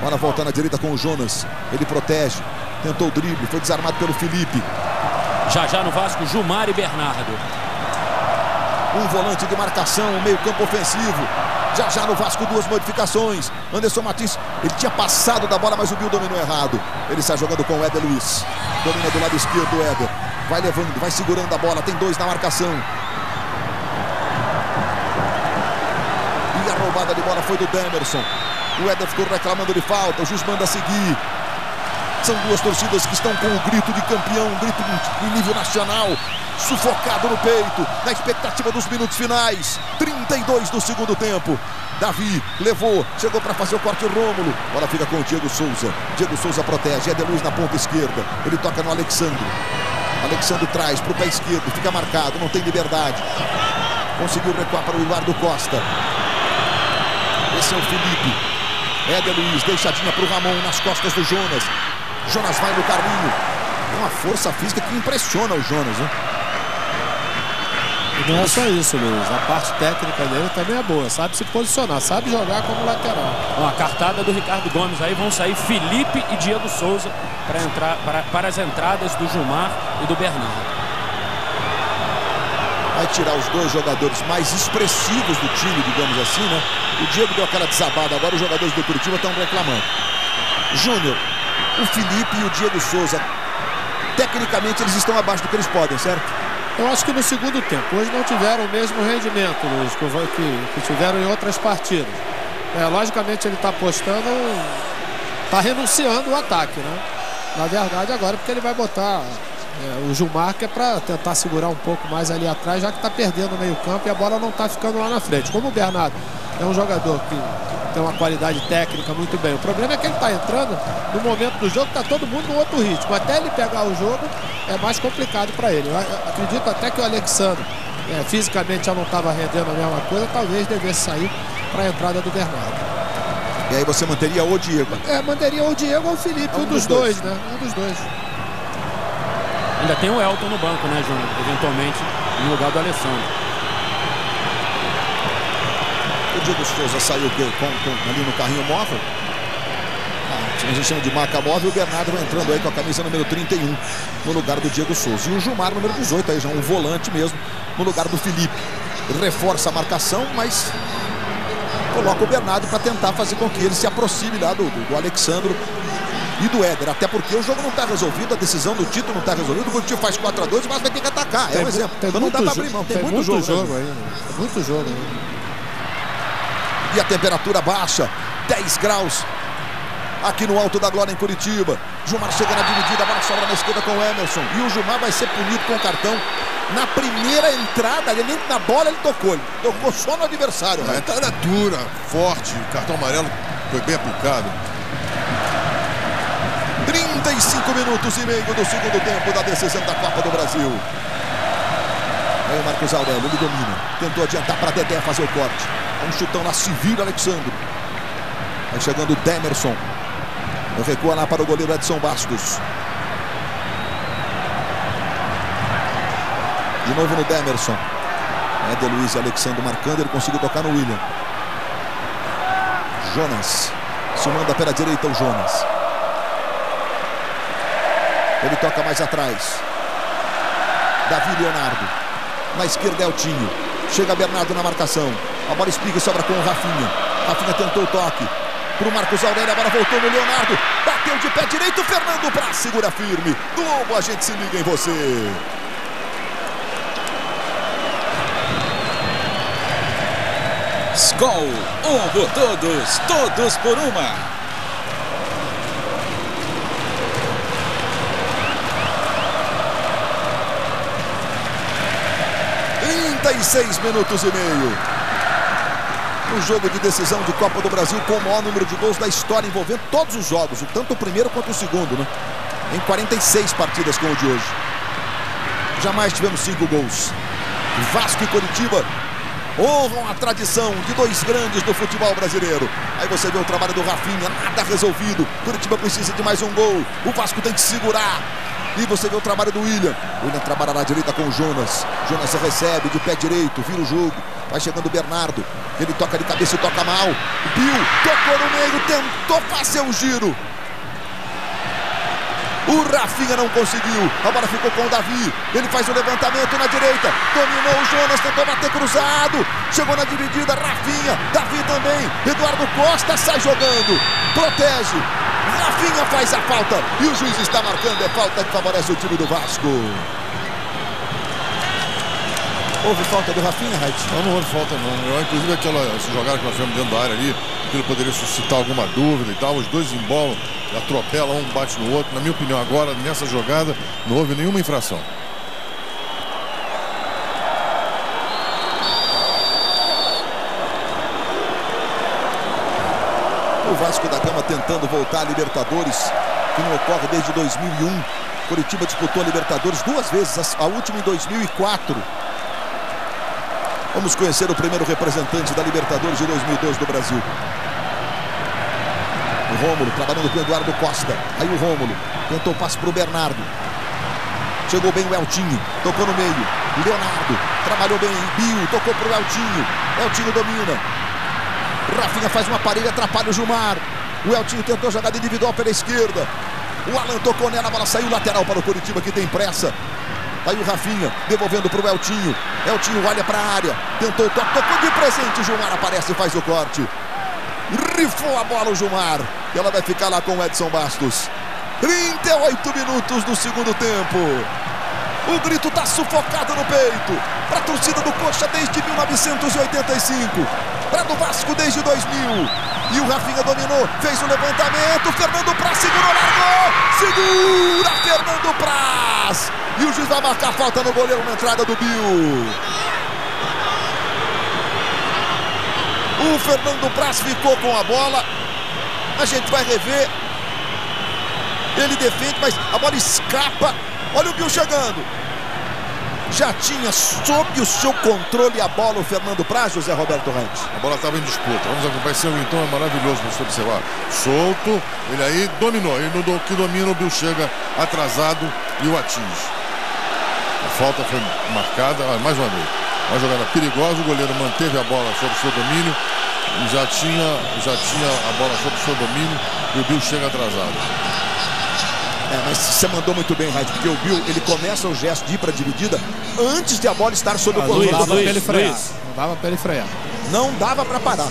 Agora volta na direita com o Jonas. Ele protege. Tentou o drible. Foi desarmado pelo Felipe. Já no Vasco, Gilmar e Bernardo. Um volante de marcação, um meio campo ofensivo. Já no Vasco, 2 modificações. Anderson Martins, ele tinha passado da bola, mas o Bill dominou errado. Ele está jogando com o Éder Luiz. Domina do lado esquerdo o Éder. Vai levando, vai segurando a bola. Tem 2 na marcação. E a roubada de bola foi do Demerson. O Éder ficou reclamando de falta. O juiz manda seguir. São 2 torcidas que estão com o grito de campeão, um grito em nível nacional, sufocado no peito, na expectativa dos minutos finais. 32 do segundo tempo. Davi levou, chegou para fazer o corte Rômulo. Bola fica com o Diego Souza. Diego Souza protege, Éder Luiz na ponta esquerda. Ele toca no Alexandre. Alexandre traz para o pé esquerdo, fica marcado, não tem liberdade. Conseguiu recuar para o Eduardo Costa. Esse é o Felipe. Éder Luiz, deixadinha para o Ramon nas costas do Jonas. Jonas vai no carrinho. É uma força física que impressiona o Jonas, né? E não é só isso, Luiz. A parte técnica dele também é boa. Sabe se posicionar, sabe jogar como lateral. Ó, a cartada do Ricardo Gomes. Aí vão sair Felipe e Diego Souza para as entradas do Gilmar e do Bernardo. Vai tirar os 2 jogadores mais expressivos do time, digamos assim, né? O Diego deu aquela desabada. Agora os jogadores do Curitiba estão reclamando. Júnior, o Felipe e o Diego Souza, tecnicamente eles estão abaixo do que eles podem, certo? Eu acho que no segundo tempo. Hoje não tiveram o mesmo rendimento, Luiz, que tiveram em outras partidas. Logicamente ele está apostando, está renunciando ao ataque, né? Na verdade agora porque ele vai botar o Gilmar, que é para tentar segurar um pouco mais ali atrás, já que está perdendo o meio campo e a bola não está ficando lá na frente. Como o Bernardo é um jogador que tem uma qualidade técnica muito bem. O problema é que ele está entrando no momento do jogo, está todo mundo no outro ritmo. Até ele pegar o jogo é mais complicado para ele. Eu acredito até que o Alexandre fisicamente já não estava rendendo a mesma coisa, talvez devesse sair para a entrada do Bernardo. E aí você manteria o Diego? Manteria o Diego ou o Felipe, um dos dois, né? Um dos dois. Ainda tem o Elton no banco, né, Júnior? Eventualmente, no lugar do Alessandro. O Diego Souza saiu ali no carrinho móvel. A gente chama de marca móvel. O Bernardo vai entrando aí com a camisa número 31 no lugar do Diego Souza. E o Gilmar, número 18, aí já um volante mesmo, no lugar do Felipe. Ele reforça a marcação, mas coloca o Bernardo para tentar fazer com que ele se aproxime lá do Alexandro e do Éder, até porque o jogo não está resolvido, a decisão do título não está resolvida, o Curitiba faz 4-2, mas vai ter que atacar, é um exemplo. Então não dá para abrir mão, tem muito jogo aí, muito jogo aí. E a temperatura baixa, 10 graus aqui no Alto da Glória em Curitiba. Gilmar chega na dividida, a bola sobra na esquerda com o Emerson, e o Gilmar vai ser punido com o cartão. Na primeira entrada, ele nem na bola ele tocou só no adversário. A entrada dura, forte, o cartão amarelo foi bem aplicado. 35 minutos e meio do segundo tempo da decisão da Copa do Brasil. Aí o Marcos Aurélio, ele domina, tentou adiantar para Dedé fazer o corte. Um chutão lá, se vira Alexandre. Vai chegando o Demerson. Recua lá para o goleiro Edson Bastos. De novo no Demerson. Éder Luiz e Alexandre marcando, ele conseguiu tocar no William. Jonas. Se manda pela direita o Jonas. Ele toca mais atrás. Davi Leonardo. Na esquerda é Eltinho. Chega Bernardo na marcação. A bola espiga e sobra com o Rafinha. Rafinha tentou o toque para o Marcos Aurélio, agora voltou no Leonardo. Bateu de pé direito, Fernando Praz segura firme. Globo, a gente se liga em você. Skol, um por todos, todos por uma. Seis minutos e meio. Um jogo de decisão de Copa do Brasil com o maior número de gols da história, envolvendo todos os jogos, tanto o primeiro quanto o segundo, né? Em 46 partidas como o de hoje. Jamais tivemos 5 gols. Vasco e Curitiba honram a tradição de dois grandes do futebol brasileiro. Aí você vê o trabalho do Rafinha, nada resolvido. Curitiba precisa de mais um gol. O Vasco tem que segurar. E você vê o trabalho do William. O William trabalha na direita com o Jonas. Jonas recebe de pé direito, vira o jogo. Vai chegando o Bernardo. Ele toca de cabeça e toca mal. Bill tocou no meio, tentou fazer o giro. O Rafinha não conseguiu. A bola ficou com o Davi. Ele faz o levantamento na direita. Dominou o Jonas, tentou bater cruzado. Chegou na dividida, Rafinha. Davi também. Eduardo Costa sai jogando. Protege. Rafinha faz a falta. E o juiz está marcando. É falta que favorece o time do Vasco. Houve falta do Rafinha, Raid? Não houve falta não. Inclusive essa jogada que nós fizemos dentro da área ali, aquilo poderia suscitar alguma dúvida e tal. Os dois embolam, atropelam, um bate no outro. Na minha opinião, agora, nessa jogada, não houve nenhuma infração. O Vasco da Gama tentando voltar à Libertadores, que não ocorre desde 2001. Curitiba disputou a Libertadores 2 vezes, a última em 2004. Vamos conhecer o primeiro representante da Libertadores de 2002 do Brasil. O Rômulo trabalhando com o Eduardo Costa. Aí o Rômulo tentou o passe para o Bernardo. Chegou bem o Eltinho, tocou no meio. Leonardo trabalhou bem. Bill tocou para o Eltinho. Eltinho domina. Rafinha faz uma parede, atrapalha o Gilmar. O Eltinho tentou jogada individual pela esquerda. O Alan tocou nela, a bola saiu lateral para o Curitiba, que tem pressa. Aí o Rafinha devolvendo para o Eltinho. Eltinho olha para a área. Tentou o toque, tocou de presente. O Gilmar aparece e faz o corte. Rifou a bola o Gilmar. E ela vai ficar lá com o Edson Bastos. 38 minutos do segundo tempo. O grito está sufocado no peito. Para a torcida do Coxa desde 1985. Para do Vasco desde 2000. E o Rafinha dominou, fez o levantamento. Fernando Praz segurou, largou. Segura Fernando Praz. E o juiz vai marcar falta no goleiro na entrada do Bill. O Fernando Praz ficou com a bola. A gente vai rever. Ele defende, mas a bola escapa. Olha o Bill chegando. Já tinha sob o seu controle a bola o Fernando Praz, José Roberto Rente. A bola estava em disputa. Vamos acompanhar esse então, é maravilhoso para você observar. Solto, ele aí dominou. E no que domina, o Bill chega atrasado e o atinge. A falta foi marcada, mais uma vez. Uma jogada perigosa, o goleiro manteve a bola sob o seu domínio. E já tinha a bola sob o seu domínio e o Bill chega atrasado. Mas você mandou muito bem, Raid, porque o Bill, ele começa o gesto de ir para a dividida antes de a bola estar sob o controle. Não dava para ele frear. Não dava para parar.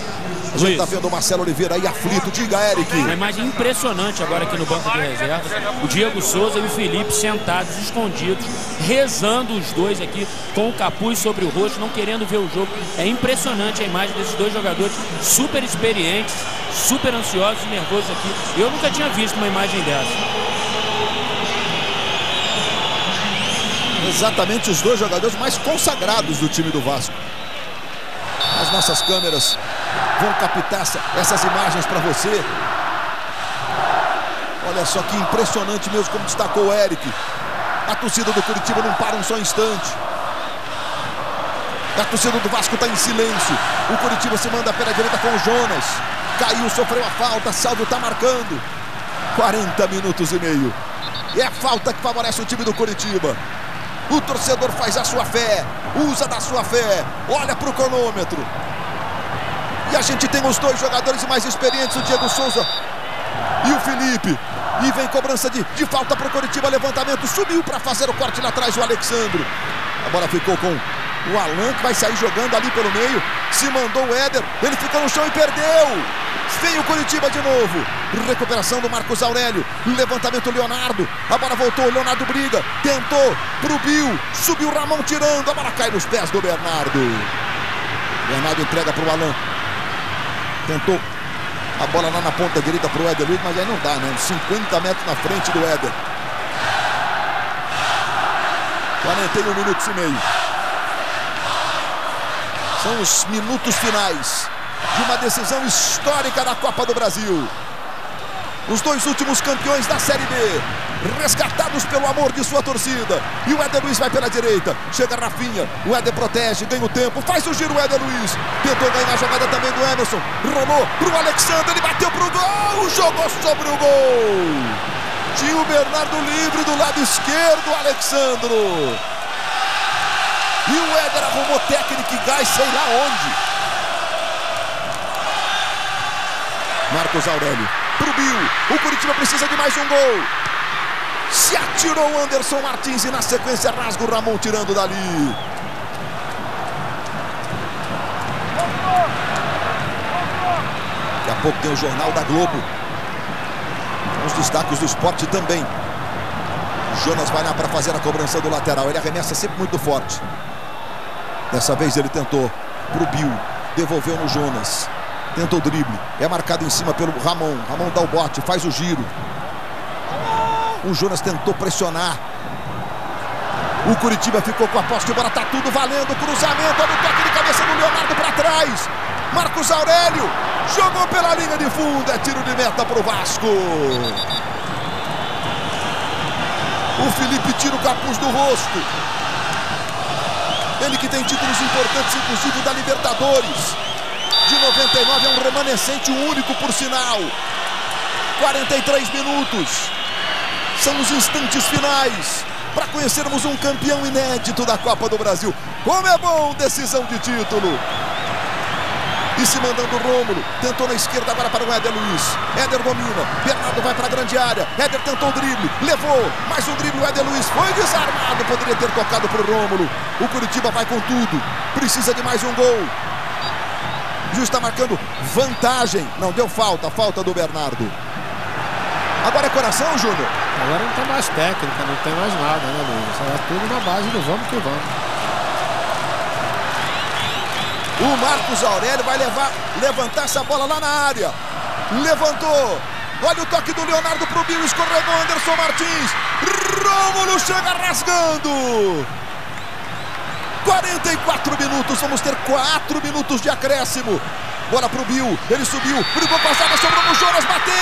A gente tá vendo o Marcelo Oliveira aí aflito. Diga, Eric. Uma imagem impressionante agora aqui no banco de reservas. O Diego Souza e o Felipe sentados, escondidos, rezando os dois aqui com o capuz sobre o rosto, não querendo ver o jogo. É impressionante a imagem desses dois jogadores super experientes, super ansiosos e nervosos aqui. Eu nunca tinha visto uma imagem dessa. Exatamente os dois jogadores mais consagrados do time do Vasco. As nossas câmeras vão captar essas imagens para você. Olha só que impressionante mesmo, como destacou o Eric. A torcida do Curitiba não para um só instante. A torcida do Vasco está em silêncio. O Curitiba se manda pela direita com o Jonas. Caiu, sofreu a falta. Salvio está marcando. 40 minutos e meio. E é a falta que favorece o time do Curitiba. O torcedor faz a sua fé, usa da sua fé, olha para o cronômetro. E a gente tem os dois jogadores mais experientes, o Diego Souza e o Felipe. E vem cobrança de falta para o Curitiba, levantamento, subiu para fazer o corte lá atrás o Alexandro. A bola ficou com o Alan, que vai sair jogando ali pelo meio. Se mandou o Éder, ele ficou no chão e perdeu. Vem o Curitiba de novo. Recuperação do Marcos Aurélio. Levantamento Leonardo. A bola voltou, Leonardo briga. Tentou pro Bill. Subiu o Ramon tirando. A bola cai nos pés do Bernardo. Bernardo entrega pro Alan. Tentou a bola lá na ponta direita pro Éder Luiz, mas aí não dá, né? 50 metros na frente do Éder. 41 minutos e meio. São os minutos finais de uma decisão histórica da Copa do Brasil. Os dois últimos campeões da Série B, resgatados pelo amor de sua torcida. E o Éder Luiz vai pela direita. Chega Rafinha, o Éder protege, ganha o tempo, faz o giro o Éder Luiz. Tentou ganhar a jogada também do Emerson. Rolou pro Alexandre, ele bateu pro gol, jogou sobre o gol. Tinha o Bernardo livre do lado esquerdo, o Alexandro. E o Éder arrumou técnica e gás, sei lá onde. Marcos Aurélio pro Bill. O Curitiba precisa de mais um gol. Se atirou o Anderson Martins e na sequência rasga o Ramon tirando dali. Daqui a pouco tem o Jornal da Globo. Os destaques do esporte também. O Jonas vai lá para fazer a cobrança do lateral. Ele arremessa sempre muito forte. Dessa vez ele tentou pro Bill. Devolveu no Jonas. Tentou o drible, é marcado em cima pelo Ramon. Ramon dá o bote, faz o giro. O Jonas tentou pressionar. O Curitiba ficou com a posse de bola, tá tudo valendo. Cruzamento, olha o toque de cabeça do Leonardo para trás. Marcos Aurélio jogou pela linha de fundo, é tiro de meta pro Vasco. O Felipe tira o capuz do rosto. Ele que tem títulos importantes, inclusive da Libertadores. De 99 é um remanescente único, por sinal. 43 minutos. São os instantes finais para conhecermos um campeão inédito da Copa do Brasil. Como é bom, decisão de título. E se mandando o Rômulo. Tentou na esquerda agora para o Éder Luiz. Éder domina. Bernardo vai para a grande área. Éder tentou o drible. Levou. Mais um drible. O Éder Luiz foi desarmado. Poderia ter tocado para o Rômulo. O Curitiba vai com tudo. Precisa de mais um gol. O juiz está marcando vantagem. Não deu falta. Falta do Bernardo. Agora é coração, Júnior? Agora não tem mais técnica, não tem mais nada, né, Luiz? É tudo na base do vamos que vamos. O Marcos Aurélio vai levantar essa bola lá na área. Levantou. Olha o toque do Leonardo pro Bill. Escorregou Anderson Martins. Rômulo chega rasgando. 44 minutos. Vamos ter 4 minutos de acréscimo. Bola pro Bill. Ele subiu. Brigou com a zaga. Sobrou no Jonas. Bateu.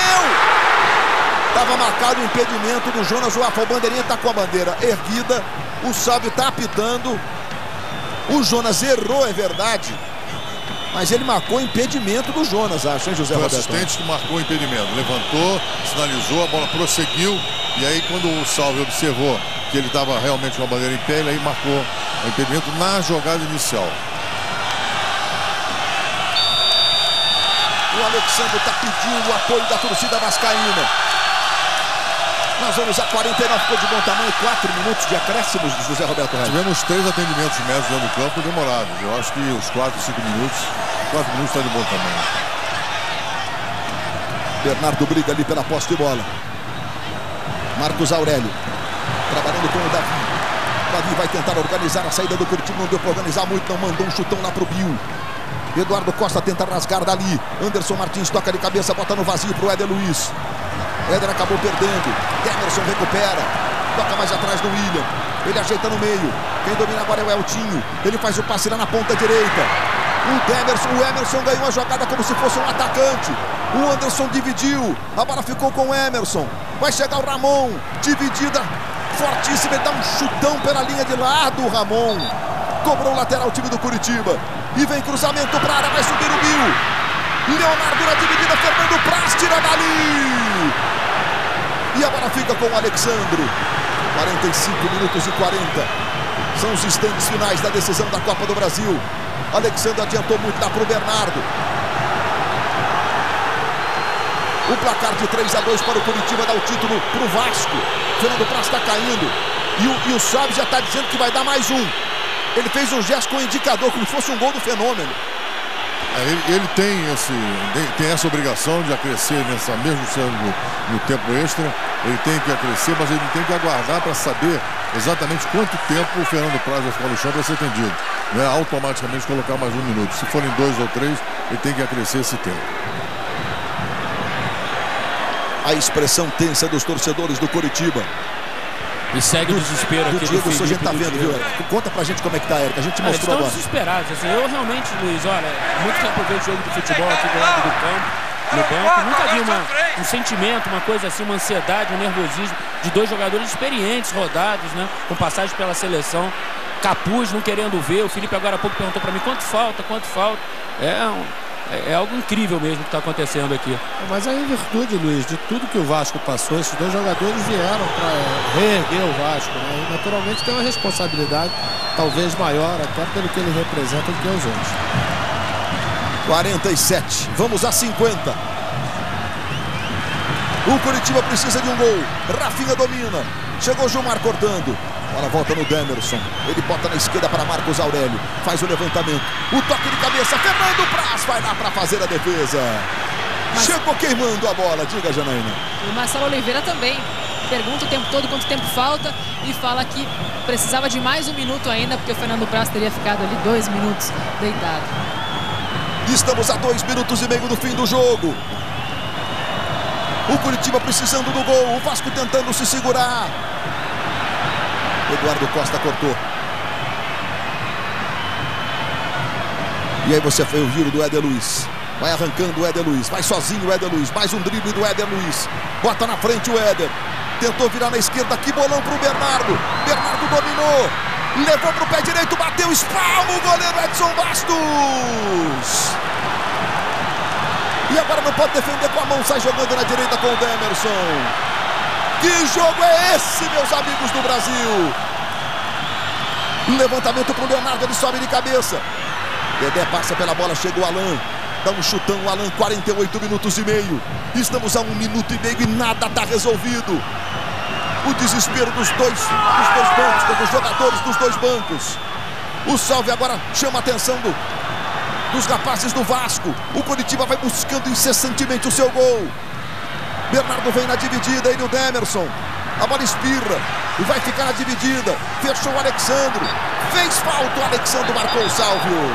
Estava marcado o impedimento do Jonas. O bandeirinha está com a bandeira erguida. O Salvio está apitando. O Jonas errou, é verdade. Mas ele marcou o impedimento do Jonas, acho, hein, José Roberto? O assistente que marcou o impedimento. Levantou, sinalizou, a bola prosseguiu. E aí, quando o Salvio observou que ele estava realmente com a bandeira em pé, ele aí marcou o impedimento na jogada inicial. O Alexandre está pedindo o apoio da torcida vascaína. Nós vamos a 49, ficou de bom tamanho, 4 minutos de acréscimos de José Roberto Reis. Tivemos 3 atendimentos médicos dentro do campo demorados. Eu acho que os 4 minutos está de bom tamanho. Bernardo briga ali pela posse de bola. Marcos Aurélio trabalhando com o Davi. Davi vai tentar organizar a saída do Curitiba, não deu para organizar muito, não mandou um chutão lá pro Bill. Eduardo Costa tenta rasgar dali. Anderson Martins toca de cabeça, bota no vazio pro Éder Luiz. Éder acabou perdendo. Demerson recupera. Toca mais atrás do William. Ele ajeita no meio. Quem domina agora é o Eltinho. Ele faz o passe lá na ponta direita. O Emerson ganhou a jogada como se fosse um atacante. O Anderson dividiu. A bola ficou com o Emerson. Vai chegar o Ramon. Dividida fortíssima. Ele dá um chutão pela linha de lado. O Ramon cobrou o lateral, o time do Curitiba. E vem cruzamento para a área. Vai subir o Bill. Leonardo na dividida. Fernando Praz tira dali. E a bola fica com o Alexandro. 45 minutos e 40. São os instantes finais da decisão da Copa do Brasil. Alexandre adiantou muito lá para o Bernardo. O placar de 3-2 para o Curitiba dá o título para o Vasco. Fernando Praz está caindo. E o Chaves já está dizendo que vai dar mais um. Ele fez um gesto com o indicador, como se fosse um gol do Fenômeno. Ele tem essa obrigação de acrescer mesmo sendo no tempo extra. Ele tem que acrescer, mas ele tem que aguardar para saber exatamente quanto tempo o Fernando Praz vai ficar no chão para ser atendido. Não é automaticamente colocar mais 1 minuto. Se forem 2 ou 3, ele tem que acrescer esse tempo. A expressão tensa dos torcedores do Curitiba. E segue o desespero aqui do Diego, Felipe, a gente tá vendo, Diego. viu, Eric? Conta pra gente como é que tá, Eric. A gente mostrou estão agora. desesperados. Assim, eu realmente, Luiz, olha, muito tempo eu vejo jogo de futebol aqui do lado do campo, no banco. Nunca vi um sentimento, uma coisa assim, uma ansiedade, um nervosismo de 2 jogadores experientes, rodados, né? Com passagem pela seleção. Capuz, não querendo ver. O Felipe agora há pouco perguntou pra mim quanto falta. É algo incrível mesmo que está acontecendo aqui. Mas aí, em virtude, Luiz, de tudo que o Vasco passou, esses 2 jogadores vieram para reerguer o Vasco, né? E naturalmente tem uma responsabilidade talvez maior, até pelo que ele representa, do que os outros. 47, vamos a 50. O Curitiba precisa de um gol. Rafinha domina. Chegou o Gilmar cortando. Bola volta no Demerson. Ele bota na esquerda para Marcos Aurélio. Faz o levantamento. O toque de cabeça. Fernando Praz vai lá para fazer a defesa. Chegou queimando a bola. Diga, Janaína. O Marcelo Oliveira também pergunta o tempo todo quanto tempo falta e fala que precisava de mais 1 minuto ainda, porque o Fernando Praz teria ficado ali 2 minutos deitado. Estamos a 2 minutos e meio do fim do jogo. O Curitiba precisando do gol. O Vasco tentando se segurar. Eduardo Costa cortou. E aí você foi o giro do Éder Luiz. Vai arrancando o Éder Luiz. Vai sozinho o Éder Luiz. Mais um drible do Éder Luiz. Bota na frente o Éder. Tentou virar na esquerda. Que bolão pro Bernardo. Bernardo dominou. Levou pro pé direito. Bateu. Espalma o goleiro Edson Bastos. E agora não pode defender com a mão. Sai jogando na direita com o Demerson. Que jogo é esse, meus amigos do Brasil? Levantamento pro Leonardo, ele sobe de cabeça. Dedé passa pela bola, chega o Alan. Dá um chutão, o Alan, 48 minutos e meio. Estamos a 1 minuto e meio e nada está resolvido. O desespero dos dois bancos, dos jogadores dos 2 bancos. O salve agora chama a atenção dos rapazes do Vasco. O Curitiba vai buscando incessantemente o seu gol. Bernardo vem na dividida, ele o Demerson. A bola espirra e vai ficar na dividida. Fechou o Alexandre. Fez falta, o Alexandre marcou o Sálvio.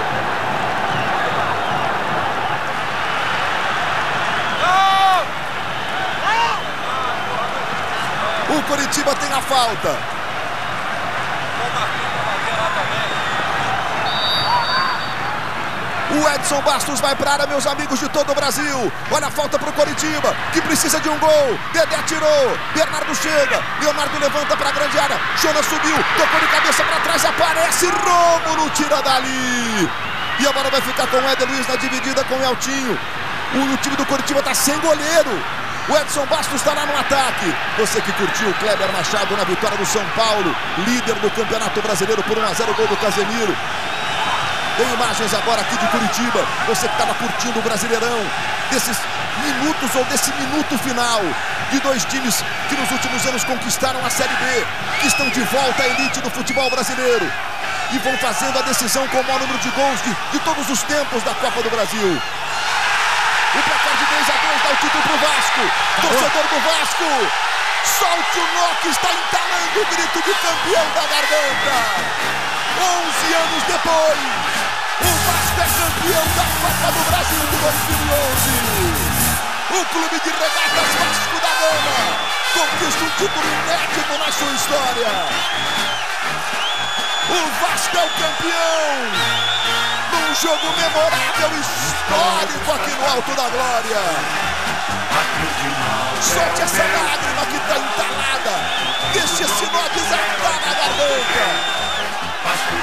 O Curitiba tem a falta. O Edson Bastos vai para a área, meus amigos de todo o Brasil. Olha a falta para o Curitiba, que precisa de um gol. Dedé tirou, Bernardo chega, Leonardo levanta para a grande área. Jonas subiu, tocou de cabeça para trás, aparece Rômulo, tira dali. E a bola vai ficar com o Éder Luiz na dividida com o Eltinho. O time do Curitiba está sem goleiro. O Edson Bastos está lá no ataque. Você que curtiu o Kleber Machado na vitória do São Paulo, líder do Campeonato Brasileiro por 1-0, gol do Casemiro. Tem imagens agora aqui de Curitiba. Você que estava curtindo o Brasileirão, desses minutos ou desse minuto final de dois times que nos últimos anos conquistaram a Série B, que estão de volta à elite do futebol brasileiro e vão fazendo a decisão com o maior número de gols de todos os tempos da Copa do Brasil. O placar de 2-2 dá o título pro Vasco. Torcedor do Vasco, solte o nó que está entalando o grito de campeão da garganta. 11 anos depois, o Vasco é campeão da Copa do Brasil de 2011. O clube de regatas Vasco da Gama conquista um título inédito na sua história. O Vasco é o campeão num jogo memorável, histórico aqui no Alto da Glória. Solte essa lágrima que está entalada, deixe esse nó desatar na garganta.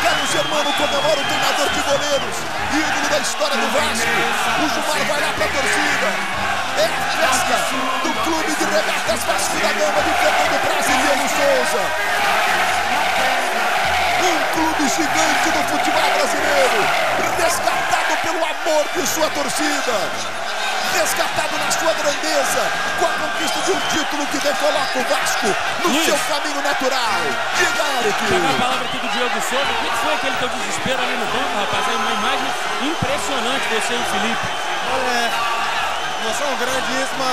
Carlos Germano comemora o treinador de goleiros, ídolo da história do Vasco. O Gilmar vai lá para a torcida. É a festa do clube de regatas Vasco da Gama de Fernando Braz e Diego Souza. Um clube gigante do futebol brasileiro, resgatado pelo amor de sua torcida, resgatado na sua grandeza, com a conquista de um título que recoloca o Vasco no seu caminho natural. Diga, Eric. Pegar a palavra aqui do Diego Souza. O que foi aquele teu desespero ali no banco, rapaz? É uma imagem impressionante, você e o Felipe. Emoção grandíssima.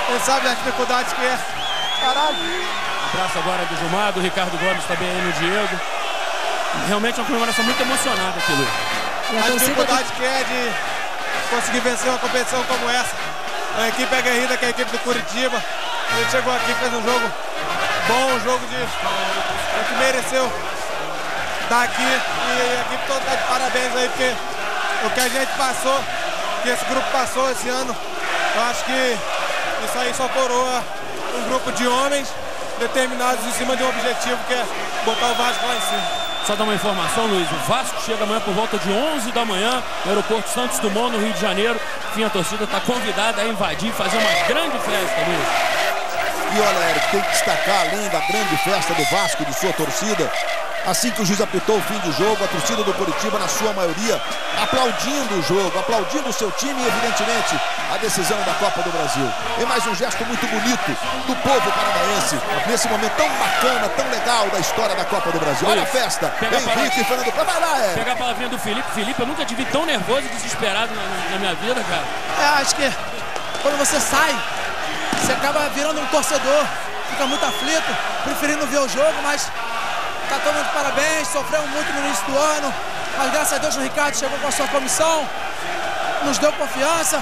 Ele sabe a dificuldade que é. Caralho. Abraço agora do Gilmar, do Ricardo Gomes também aí no Diego. Realmente é uma comemoração muito emocionada aqui, Luiz. A dificuldade que é de conseguir vencer uma competição como essa. A equipe é aguerrida, que é a equipe do Curitiba. A gente chegou aqui, fez um jogo bom, um jogo que mereceu estar aqui. E a equipe toda está de parabéns aí, porque o que a gente passou, que esse grupo passou esse ano, eu acho que isso aí só coroa um grupo de homens determinados em cima de um objetivo, que é botar o Vasco lá em cima. Só dar uma informação, Luiz, o Vasco chega amanhã por volta de 11 da manhã no aeroporto Santos Dumont, no Rio de Janeiro. Enfim, a torcida está convidada a invadir e fazer uma grande festa, Luiz. E olha, Eric, tem que destacar, além da grande festa do Vasco, de sua torcida, assim que o juiz apitou o fim do jogo, a torcida do Curitiba, na sua maioria, aplaudindo o jogo, aplaudindo o seu time e, evidentemente, a decisão da Copa do Brasil. E mais um gesto muito bonito do povo paranaense, nesse momento tão bacana, tão legal da história da Copa do Brasil. Olha a festa, Henrique e Fernando. Vai lá, Eric. Pega a palavrinha do Felipe. Felipe, eu nunca te vi tão nervoso e desesperado na minha vida, cara. Acho que quando você sai, você acaba virando um torcedor, fica muito aflito, preferindo ver o jogo, mas tá todo mundo de parabéns, sofremos muito no início do ano, mas graças a Deus o Ricardo chegou com a sua comissão, nos deu confiança,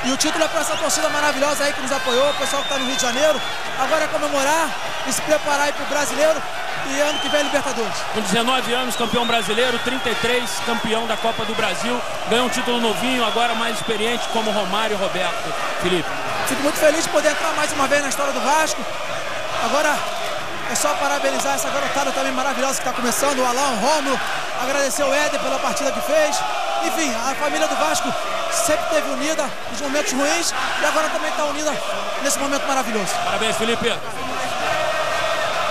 e o título é para essa torcida maravilhosa aí que nos apoiou, o pessoal que está no Rio de Janeiro. Agora é comemorar e se preparar aí pro Brasileiro e ano que vem Libertadores. Com 19 anos, campeão brasileiro, 33, campeão da Copa do Brasil, ganhou um título novinho, agora mais experiente como Romário e Roberto. Felipe. Fico muito feliz de poder entrar mais uma vez na história do Vasco. Agora é só parabenizar essa garotada também maravilhosa que está começando, o Alain, o Rômulo, agradecer o Éder pela partida que fez. Enfim, a família do Vasco sempre esteve unida nos momentos ruins e agora também está unida nesse momento maravilhoso. Parabéns, Felipe.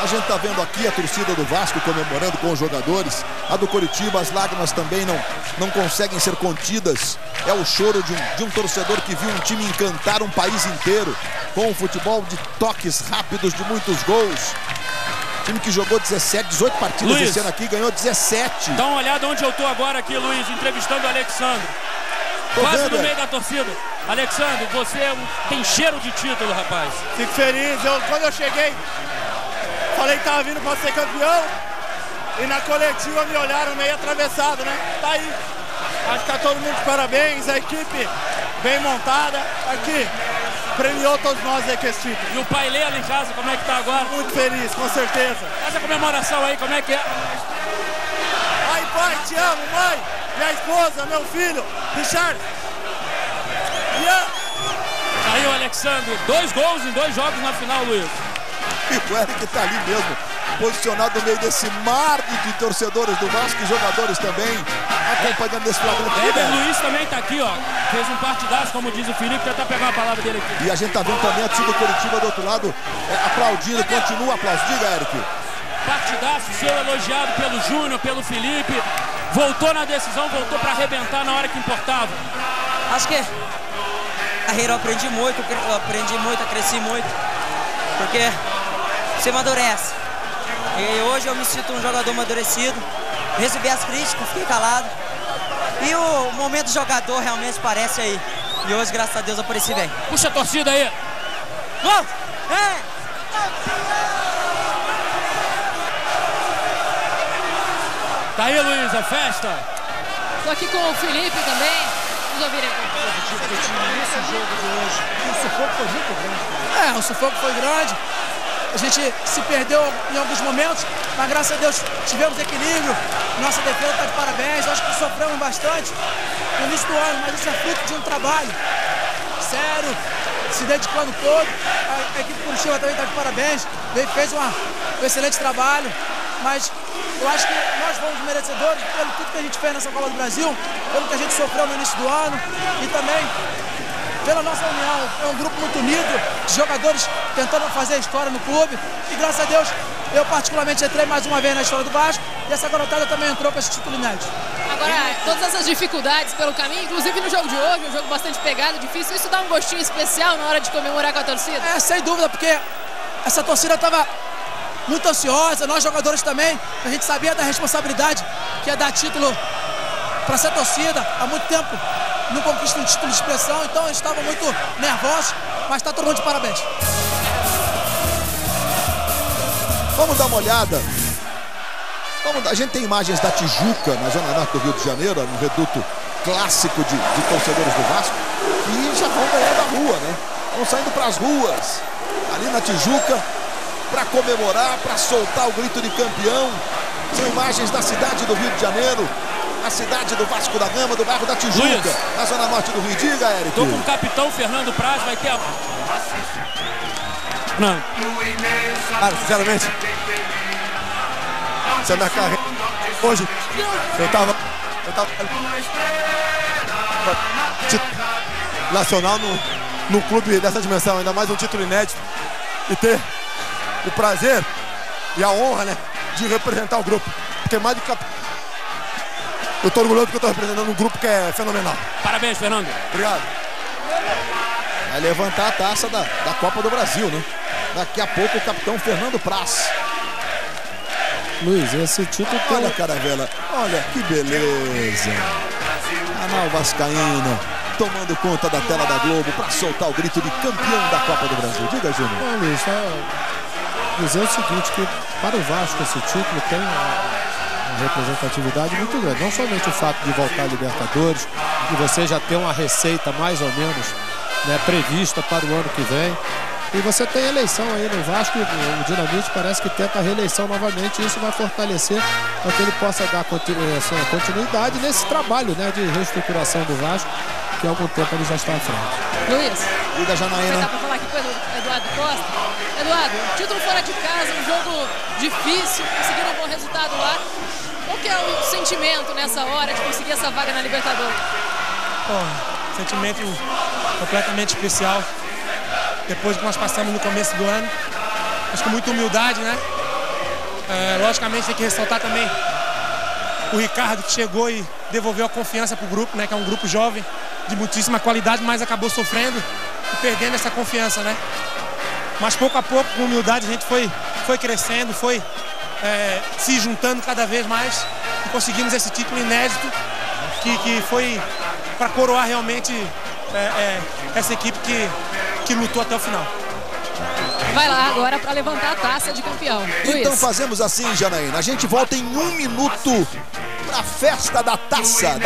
A gente está vendo aqui a torcida do Vasco comemorando com os jogadores. A do Curitiba, as lágrimas também não conseguem ser contidas. É o choro de um torcedor que viu um time encantar um país inteiro com um futebol de toques rápidos, de muitos gols. Time que jogou 17, 18 partidas esse ano aqui, ganhou 17. Dá uma olhada onde eu tô agora aqui, Luiz, entrevistando o Alexandre. Quase no meio da torcida. Alexandre, você tem cheiro de título, rapaz. Fico feliz. Quando eu cheguei, falei que tava vindo para ser campeão. E na coletiva me olharam meio atravessado, né? Tá aí. Acho que tá todo mundo de parabéns. A equipe bem montada. Aqui. Premiou todos nós aí com esse título. E o pai Lela em casa, como é que tá agora? Muito feliz, com certeza. Essa comemoração aí, como é que é? Ai, pai, te amo, mãe, minha esposa, meu filho, Richard. Yeah. Aí o Alexandre, 2 gols em 2 jogos na final, Luiz. E o Eric tá ali mesmo, posicionado no meio desse mar de torcedores do Vasco e jogadores também, acompanhando esse flagrante. Éder Luiz também tá aqui, ó. Fez um partidaço, como diz o Felipe, tentar pegar a palavra dele aqui. E a gente tá vendo também a torcida do Curitiba do outro lado, aplaudindo, continua aplauso. Diga, Eric. Partidaço, seu elogiado pelo Júnior, pelo Felipe. voltou na decisão, voltou para arrebentar na hora que importava. Acho que a carreira eu aprendi muito, cresci muito, porque você amadurece. E hoje eu me sinto um jogador amadurecido, recebi as críticas, fiquei calado. E o momento do jogador realmente parece aí. E hoje, graças a Deus, eu apareci bem. Puxa a torcida aí. Vamos! Tá aí, Luiz, a festa. Tô aqui com o Felipe também. Vamos ouvir aí. Nesse jogo de hoje, o sufoco foi muito grande. O sufoco foi grande. A gente se perdeu em alguns momentos, mas graças a Deus tivemos equilíbrio. Nossa defesa está de parabéns. Acho que sofremos bastante no início do ano, mas isso é fruto de um trabalho sério, se dedicando todo. A equipe Curitiba também está de parabéns. Fez um excelente trabalho, mas eu acho que nós fomos merecedores pelo tudo que a gente fez nessa Copa do Brasil, pelo que a gente sofreu no início do ano e também pela nossa união. É um grupo muito unido, de jogadores tentando fazer história no clube. E graças a Deus, eu particularmente entrei mais uma vez na história do Vasco. E essa garotada também entrou com esse título inédito. Agora, todas essas dificuldades pelo caminho, inclusive no jogo de hoje, um jogo bastante pegado, difícil. Isso dá um gostinho especial na hora de comemorar com a torcida? Sem dúvida, porque essa torcida estava muito ansiosa. Nós jogadores também. A gente sabia da responsabilidade que é dar título para essa torcida. Há muito tempo não conquista um título de expressão, então a gente estava muito nervoso, mas está todo mundo de parabéns. Vamos dar uma olhada. A gente tem imagens da Tijuca, na Zona Norte do Rio de Janeiro, no reduto clássico de torcedores do Vasco, e já vão ganhando a rua, né? Vão saindo para as ruas, ali na Tijuca, para comemorar, para soltar o grito de campeão. São imagens da cidade do Rio de Janeiro, a cidade do Vasco da Gama, do bairro da Tijuca, Luiz, na Zona Norte do Rio. Diga, Eric. Tô com o capitão Fernando Praz, vai ter a... Não. Cara, sinceramente, essa é minha carreira. Hoje, eu tava nacional num clube dessa dimensão, ainda mais um título inédito, e ter o prazer e a honra, né, de representar o grupo. Porque mais do que eu tô orgulhoso porque eu tô representando um grupo que é fenomenal. Parabéns, Fernando. Obrigado. Vai levantar a taça da Copa do Brasil, né? Daqui a pouco o capitão Fernando Praz. Luiz, esse título tem... Olha, Caravela, olha que beleza. Canal Vascaíno tomando conta da tela da Globo para soltar o grito de campeão da Copa do Brasil. Diga, Júnior. Bom, Luiz, dizer o seguinte, que para o Vasco esse título tem uma representatividade muito grande. Não somente o fato de voltar à Libertadores, que você já tem uma receita mais ou menos, né, prevista para o ano que vem. E você tem eleição aí no Vasco, o Dinamite parece que tenta a reeleição novamente, e isso vai fortalecer para que ele possa dar continuidade nesse trabalho, né, de reestruturação do Vasco, que há algum tempo ele já está à frente. Luiz, Liga, Janaína. dá para falar aqui com o Eduardo Costa. Eduardo, título fora de casa, um jogo difícil, conseguiram um bom resultado lá. Qual que é o sentimento nessa hora de conseguir essa vaga na Libertadores? Sentimento completamente especial. Depois que nós passamos no começo do ano, acho que muita humildade, né? Logicamente tem que ressaltar também o Ricardo, que chegou e devolveu a confiança para o grupo, né? Que é um grupo jovem, de muitíssima qualidade, mas acabou sofrendo e perdendo essa confiança, né? Mas pouco a pouco, com humildade, a gente foi crescendo, foi se juntando cada vez mais e conseguimos esse título inédito que foi para coroar realmente essa equipe que lutou até o final. Vai lá agora para levantar a taça de campeão. Luiz. Então fazemos assim, Janaína. A gente volta em 1 minuto para a festa da taça.